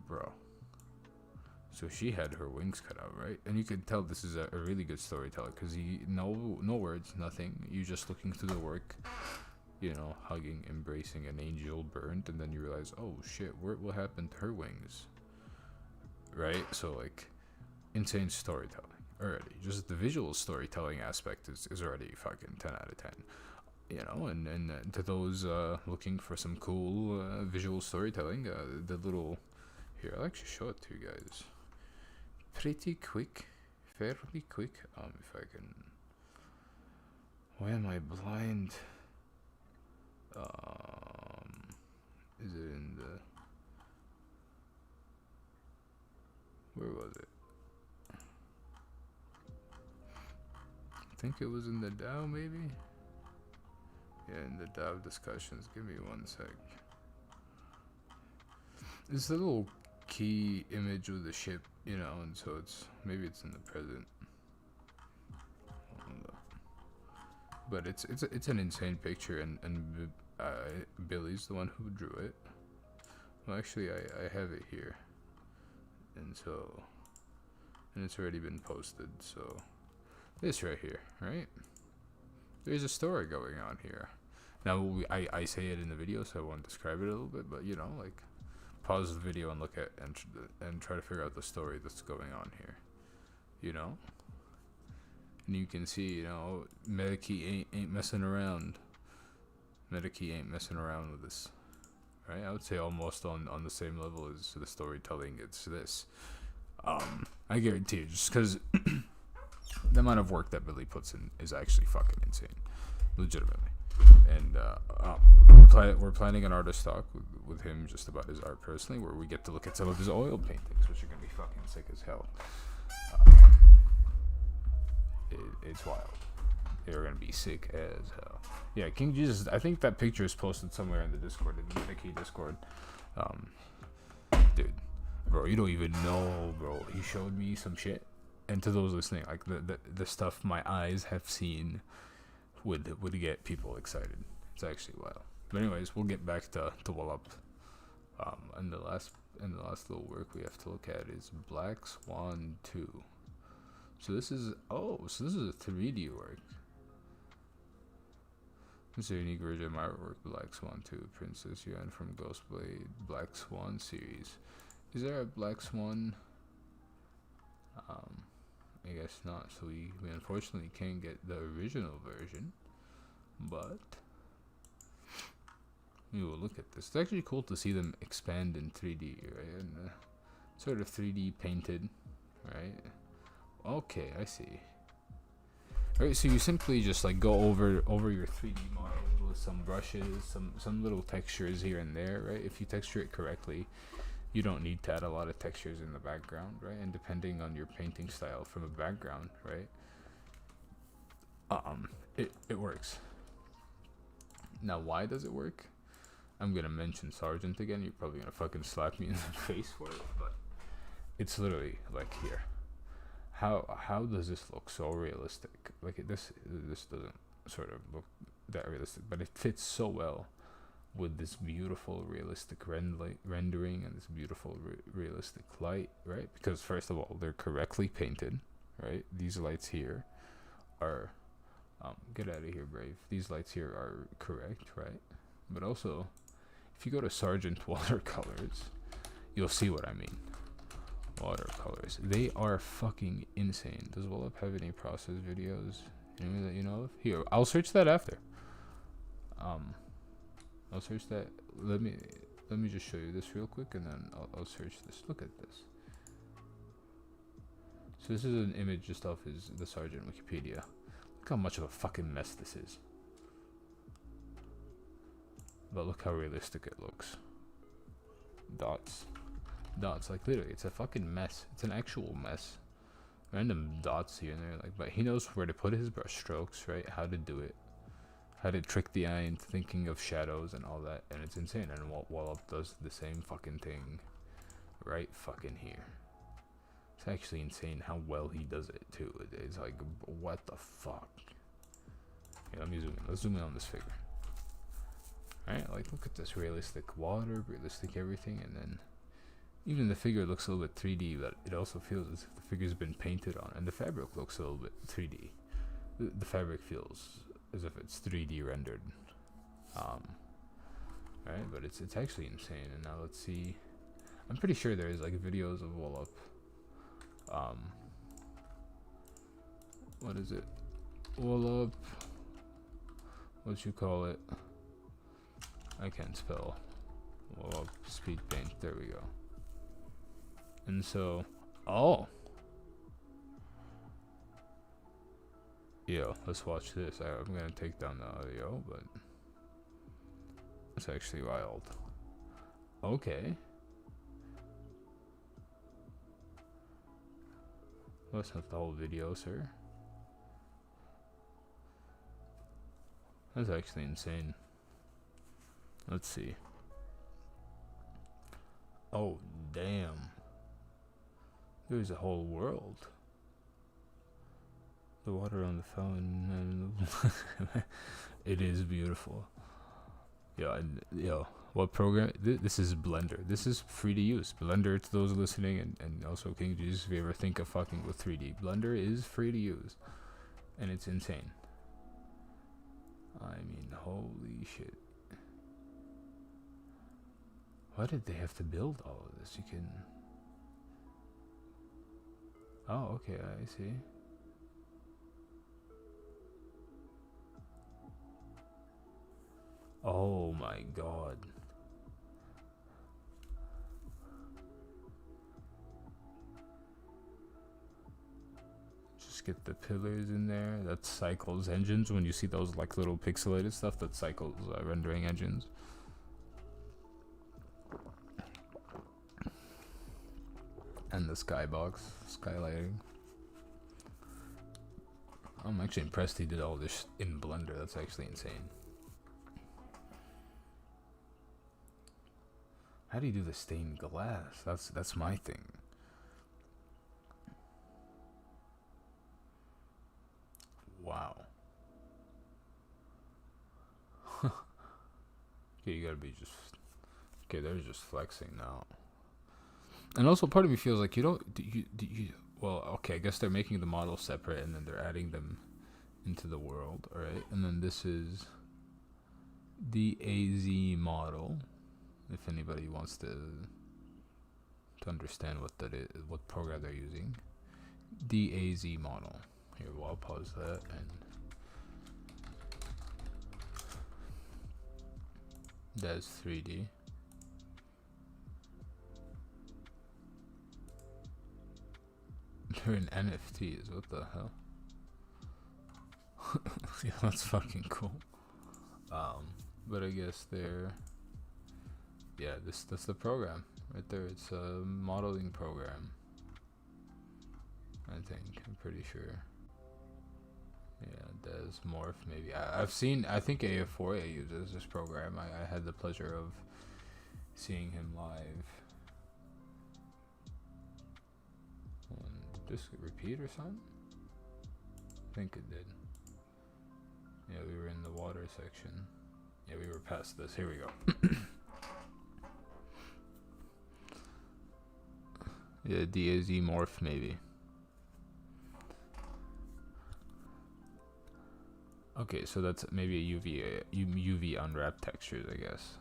Bro. So she had her wings cut out, right? And you could tell this is a really good storyteller, because no words, nothing. You just looking through the work, you know, hugging, embracing an angel burned, and then you realize, oh shit, what happened to her wings? Right? So like, insane storytelling already. Just the visual storytelling aspect is already fucking 10 out of 10. You know, and to those looking for some cool visual storytelling, the little here, I'll actually show it to you guys. Pretty quick, fairly quick. If I can. Why am I blind? Is it in the? Where was it? I think it was in the DAO, maybe. Yeah, in the DAO discussions. Give me one sec. It's a little key image of the ship, you know, and so maybe it's in the present. But it's an insane picture, and Billy's the one who drew it. Well, actually, I have it here, and it's already been posted. So this right here, right? There's a story going on here. Now I say it in the video, so I won't describe it a little bit, but you know, like, pause the video and look at and try to figure out the story that's going on here. You know, and you can see, you know, Metakey ain't messing around. Metakey ain't messing around with this, right? I would say almost on the same level as the storytelling. It's this. I guarantee you, just because the amount of work that Billy puts in is actually fucking insane, legitimately. And we're planning an artist talk with him just about his art personally, where we get to look at some of his oil paintings, which are gonna be fucking sick as hell. It's wild. They're gonna be sick as hell. Yeah, King Jesus. I think that picture is posted somewhere in the Discord, in the Metakey Discord. Dude, bro, you don't even know, bro. He showed me some shit, and to those listening, like the stuff my eyes have seen would get people excited. It's actually wild. But anyways, we'll get back to WLOP. And the last little work we have to look at is Black Swan 2. So this is a 3D work. This is a unique version of my artwork, Black Swan 2, Princess Yuan from Ghostblade Black Swan series. Is there a Black Swan? I guess not. So we unfortunately can't get the original version, but we will look at this. It's actually cool to see them expand in 3D, right? And sort of 3D painted, right? Okay, I see. Alright, so you simply just like go over your 3D model with some brushes, some little textures here and there, right? If you texture it correctly, you don't need to add a lot of textures in the background, right? And depending on your painting style from a background, right? It works. Now, why does it work? I'm gonna mention Sergeant again. You're probably gonna fucking slap me in the face for it, but it's literally like here. How does this look so realistic? Like this doesn't sort of look that realistic, but it fits so well with this beautiful realistic rendering and this beautiful realistic light, right? Because first of all, they're correctly painted, right? These lights here are get out of here, Brave. These lights here are correct, right? But also, if you go to Sargent watercolors, you'll see what I mean. Watercolors, they are fucking insane. Does WLOP have any process videos? Any that you know of? Here, I'll search that after. I'll search that. Let me just show you this real quick, and then I'll search this. Look at this. So this is an image just off the Sergeant Wikipedia. Look how much of a fucking mess this is. But look how realistic it looks. Dots, like literally, it's a fucking mess. It's an actual mess. Random dots here and there, like, but he knows where to put his brush strokes, right? How to do it. How to trick the eye into thinking of shadows and all that, and it's insane. And WLOP does the same fucking thing right fucking here. It's actually insane how well he does it too. It's like, what the fuck? Yeah, let me zoom in. Let's zoom in on this figure. Alright, like, look at this realistic water, realistic everything, and then even the figure looks a little bit 3D, but it also feels as if the figure's been painted on, and the fabric looks a little bit 3D. The fabric feels as if it's 3D rendered. Right, but it's actually insane. And now let's see. I'm pretty sure there's like videos of WLOP What is it? WLOP. What you call it? I can't spell. WLOP speed paint. There we go. And so, oh. Yo, let's watch this. I'm gonna take down the audio, but it's actually wild. Okay. That's not the whole video, sir. That's actually insane. Let's see. Oh, damn. There's a whole world. The water on the fountain. And it is beautiful. Yo, what program? This is Blender. This is free to use. Blender, to those listening, and also King Jesus, if you ever think of fucking with 3D, Blender is free to use. And it's insane. I mean, holy shit. Why did they have to build all of this? You can... Oh, okay, I see. Oh my god. Just get the pillars in there. That's Cycles engines. When you see those like little pixelated stuff, that's Cycles rendering engines. And the skybox, skylighting. I'm actually impressed he did all this in Blender. That's actually insane. How do you do the stained glass? That's my thing. Wow. Okay, you gotta be just... Okay, they're just flexing now. And also part of me feels like you don't... Do you, well, okay, I guess they're making the models separate and then they're adding them into the world, alright? And then this is the AZ model. If anybody wants to understand what that is, what program they're using. The AZ model. Here, well, I'll pause that and... That's 3D. They're in NFTs, what the hell? Yeah, that's fucking cool. But I guess they're... Yeah, that's the program right there. It's a modeling program. I think, I'm pretty sure. Yeah, Des Morph maybe. I've seen, I think AF4A uses this program. I had the pleasure of seeing him live. Did this repeat or something? I think it did. Yeah, we were in the water section. Yeah, we were past this. Here we go. Yeah, DAZ Morph maybe. Okay, so that's maybe a UV unwrapped textures, I guess.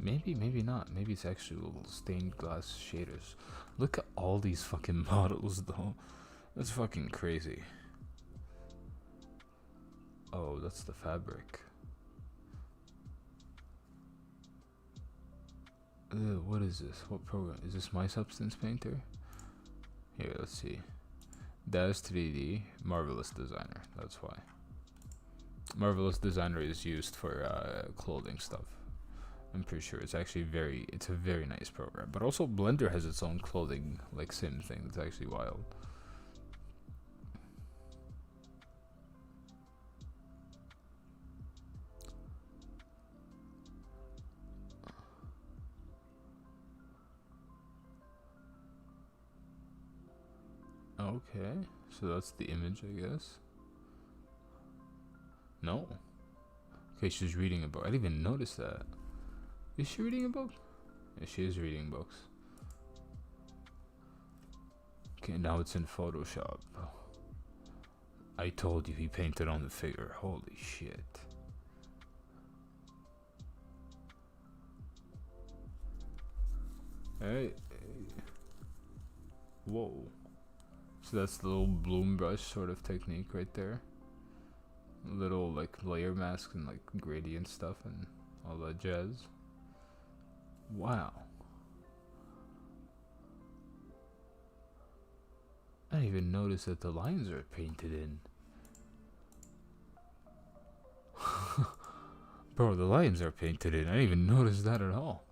Maybe not. Maybe it's actually little stained glass shaders. Look at all these fucking models, though. That's fucking crazy. Oh, that's the fabric. What is this? What program? Is this My Substance Painter? Here, let's see. That's 3D. Marvelous Designer. That's why. Marvelous Designer is used for clothing stuff. I'm pretty sure it's actually it's a very nice program. But also Blender has its own clothing like sim thing. It's actually wild. Okay, so that's the image, I guess. No. Okay, she's reading a book. I didn't even notice that. Is she reading a book? Yeah, she is reading books. Okay, now it's in Photoshop. I told you he painted on the figure. Holy shit. Hey. Whoa. So that's the little bloom brush sort of technique right there. Little like layer masks and like gradient stuff and all that jazz. Wow. I didn't even notice that the lines are painted in. Bro, the lines are painted in. I didn't even notice that at all.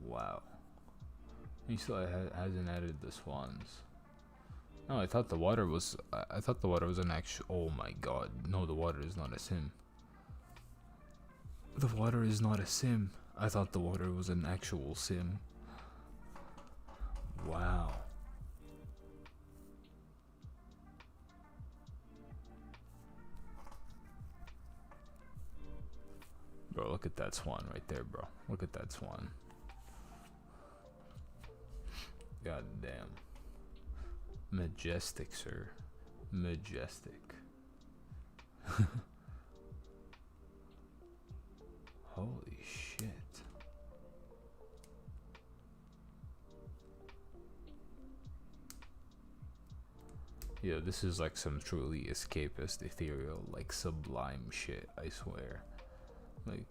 Wow. He still hasn't added the swans. No, I thought the water was. I thought the water was an actual. Oh my god. No, the water is not a sim. The water is not a sim. I thought the water was an actual sim. Wow. Bro, look at that swan right there, bro. Look at that swan. God damn. Majestic, sir. Majestic. Holy shit. Yeah, this is like some truly escapist, ethereal, like sublime shit, I swear. Like,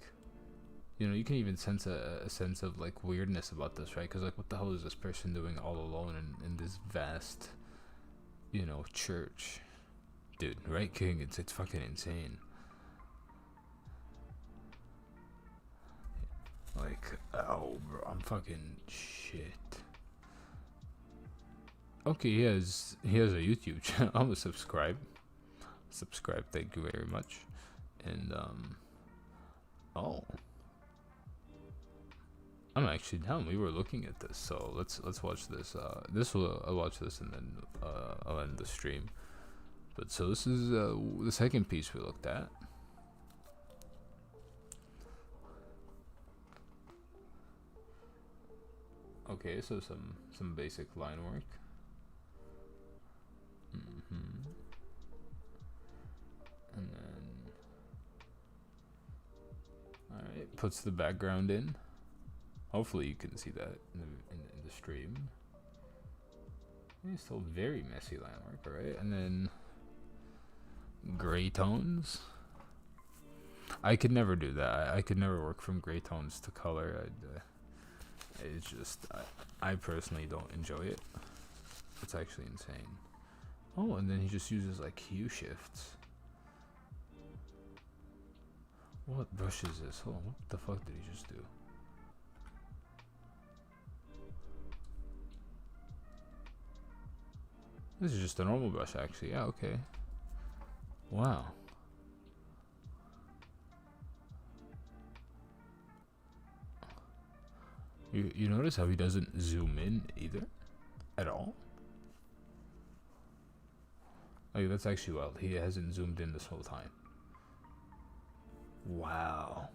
you know, you can even sense a sense of like weirdness about this, right? Because like, what the hell is this person doing all alone in this vast, you know, church? Dude, right, King? It's fucking insane. Like, oh, bro, I'm fucking shit. Okay, he has a YouTube channel. I'm gonna subscribe. Subscribe, thank you very much. And oh, I'm actually down. We were looking at this, so let's watch this. I'll watch this and then I'll end the stream. But so this is the second piece we looked at. Okay, so some basic line work. And then, alright, puts the background in. Hopefully you can see that in the stream. It's still very messy line work, alright? And then gray tones. I could never do that. I could never work from gray tones to color. It's just, I personally don't enjoy it. It's actually insane. Oh, and then he just uses like hue shifts. What brush is this? Hold on, what the fuck did he just do? This is just a normal brush actually. Yeah, okay. Wow. You notice how he doesn't zoom in either? At all? Like, that's actually wild. He hasn't zoomed in this whole time. Wow.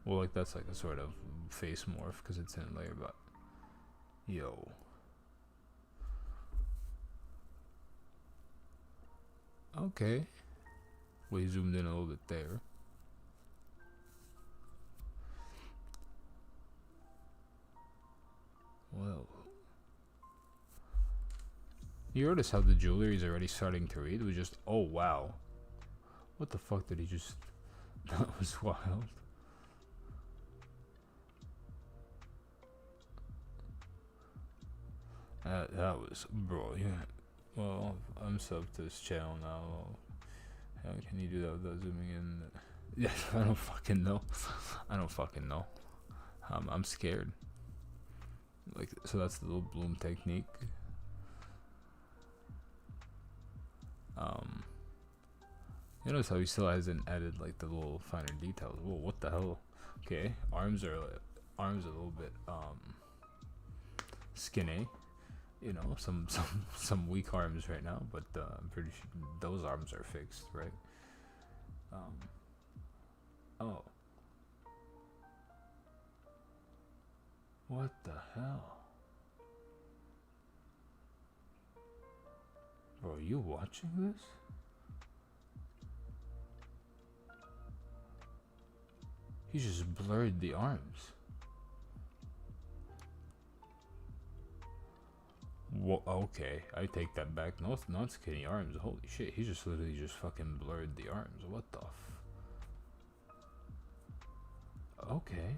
Well, like, that's like a sort of face morph because it's in a layer, but yo. Okay. We zoomed in a little bit there. Well. You notice how the jewelry is already starting to read? We just, oh wow. What the fuck did he just, that was wild. That was, bro, yeah. Well, I'm subbed to this channel now. How can you do that without zooming in? Yeah, I don't fucking know. I don't fucking know. I'm scared. Like, so that's the little bloom technique. You notice how he still hasn't added like the little finer details. Whoa, what the hell? Okay, arms are a little bit skinny. You know, some weak arms right now, but I'm pretty sure those arms are fixed, right? Oh. What the hell? Bro, are you watching this? He just blurred the arms. Okay, I take that back. No, not skinny arms. Holy shit, he just literally just fucking blurred the arms. What the okay.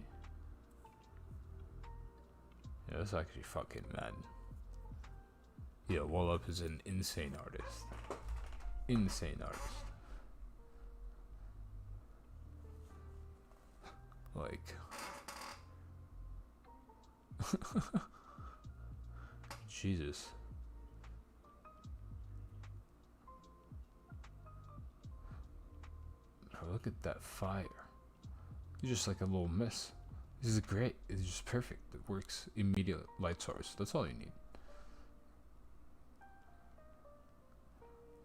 Yeah, that's actually fucking mad. Yeah, WLOP is an insane artist. Insane artist. Like... Jesus. Bro, look at that fire. It's just like a little miss. This is great. It's just perfect. It works. Immediate light source. That's all you need.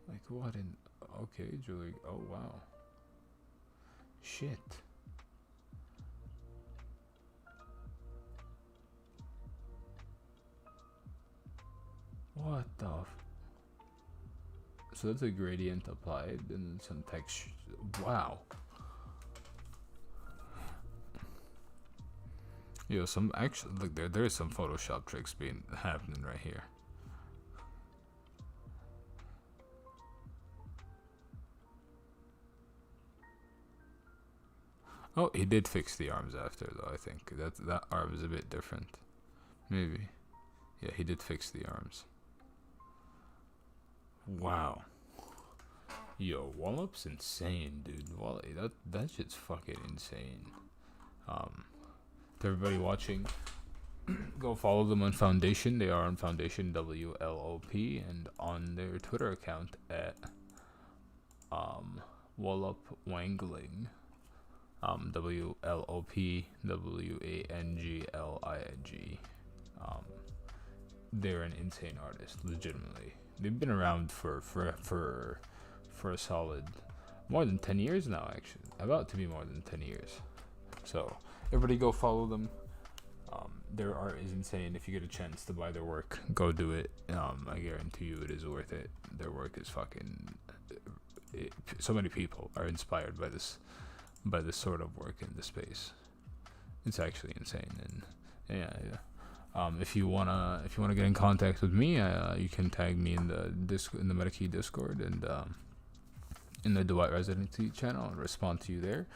Like what in... Okay, Julie. Oh, wow. Shit. What the... So that's a gradient applied and some texture. Wow. Yo, some actually look there's some Photoshop tricks being happening right here. Oh, he did fix the arms after though. I think that arm is a bit different. Maybe. Yeah, he did fix the arms. Wow. Yo, WLOP's insane, dude. That shit's fucking insane. To everybody watching, go follow them on Foundation. They are on Foundation WLOP and on their Twitter account at WLOP Wangling. WLOP WANGLING. They're an insane artist, legitimately. They've been around for a solid more than 10 years now, actually. About to be more than 10 years. So everybody go follow them. Their art is insane. If you get a chance to buy their work, go do it. I guarantee you it is worth it. Their work is fucking... so many people are inspired by this sort of work in the space. It's actually insane. And yeah. If you wanna get in contact with me, you can tag me in the Metakey Discord and in the Duat Residency channel and respond to you there,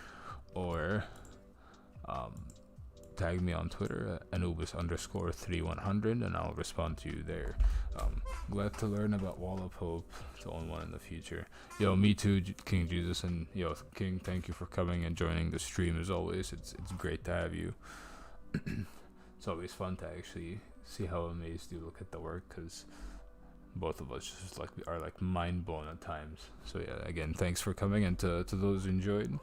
or tag me on Twitter at Anubis_3100 and I'll respond to you there. Glad to learn about WLOP. Hope to own one in the future. Yo, me too, King Jesus, and yo, King, thank you for coming and joining the stream as always. It's great to have you. It's always fun to actually see how amazed you look at the work, because both of us just are mind blown at times. So yeah, again, thanks for coming, and to those who enjoyed,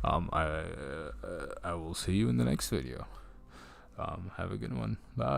I will see you in the next video. Have a good one. Bye.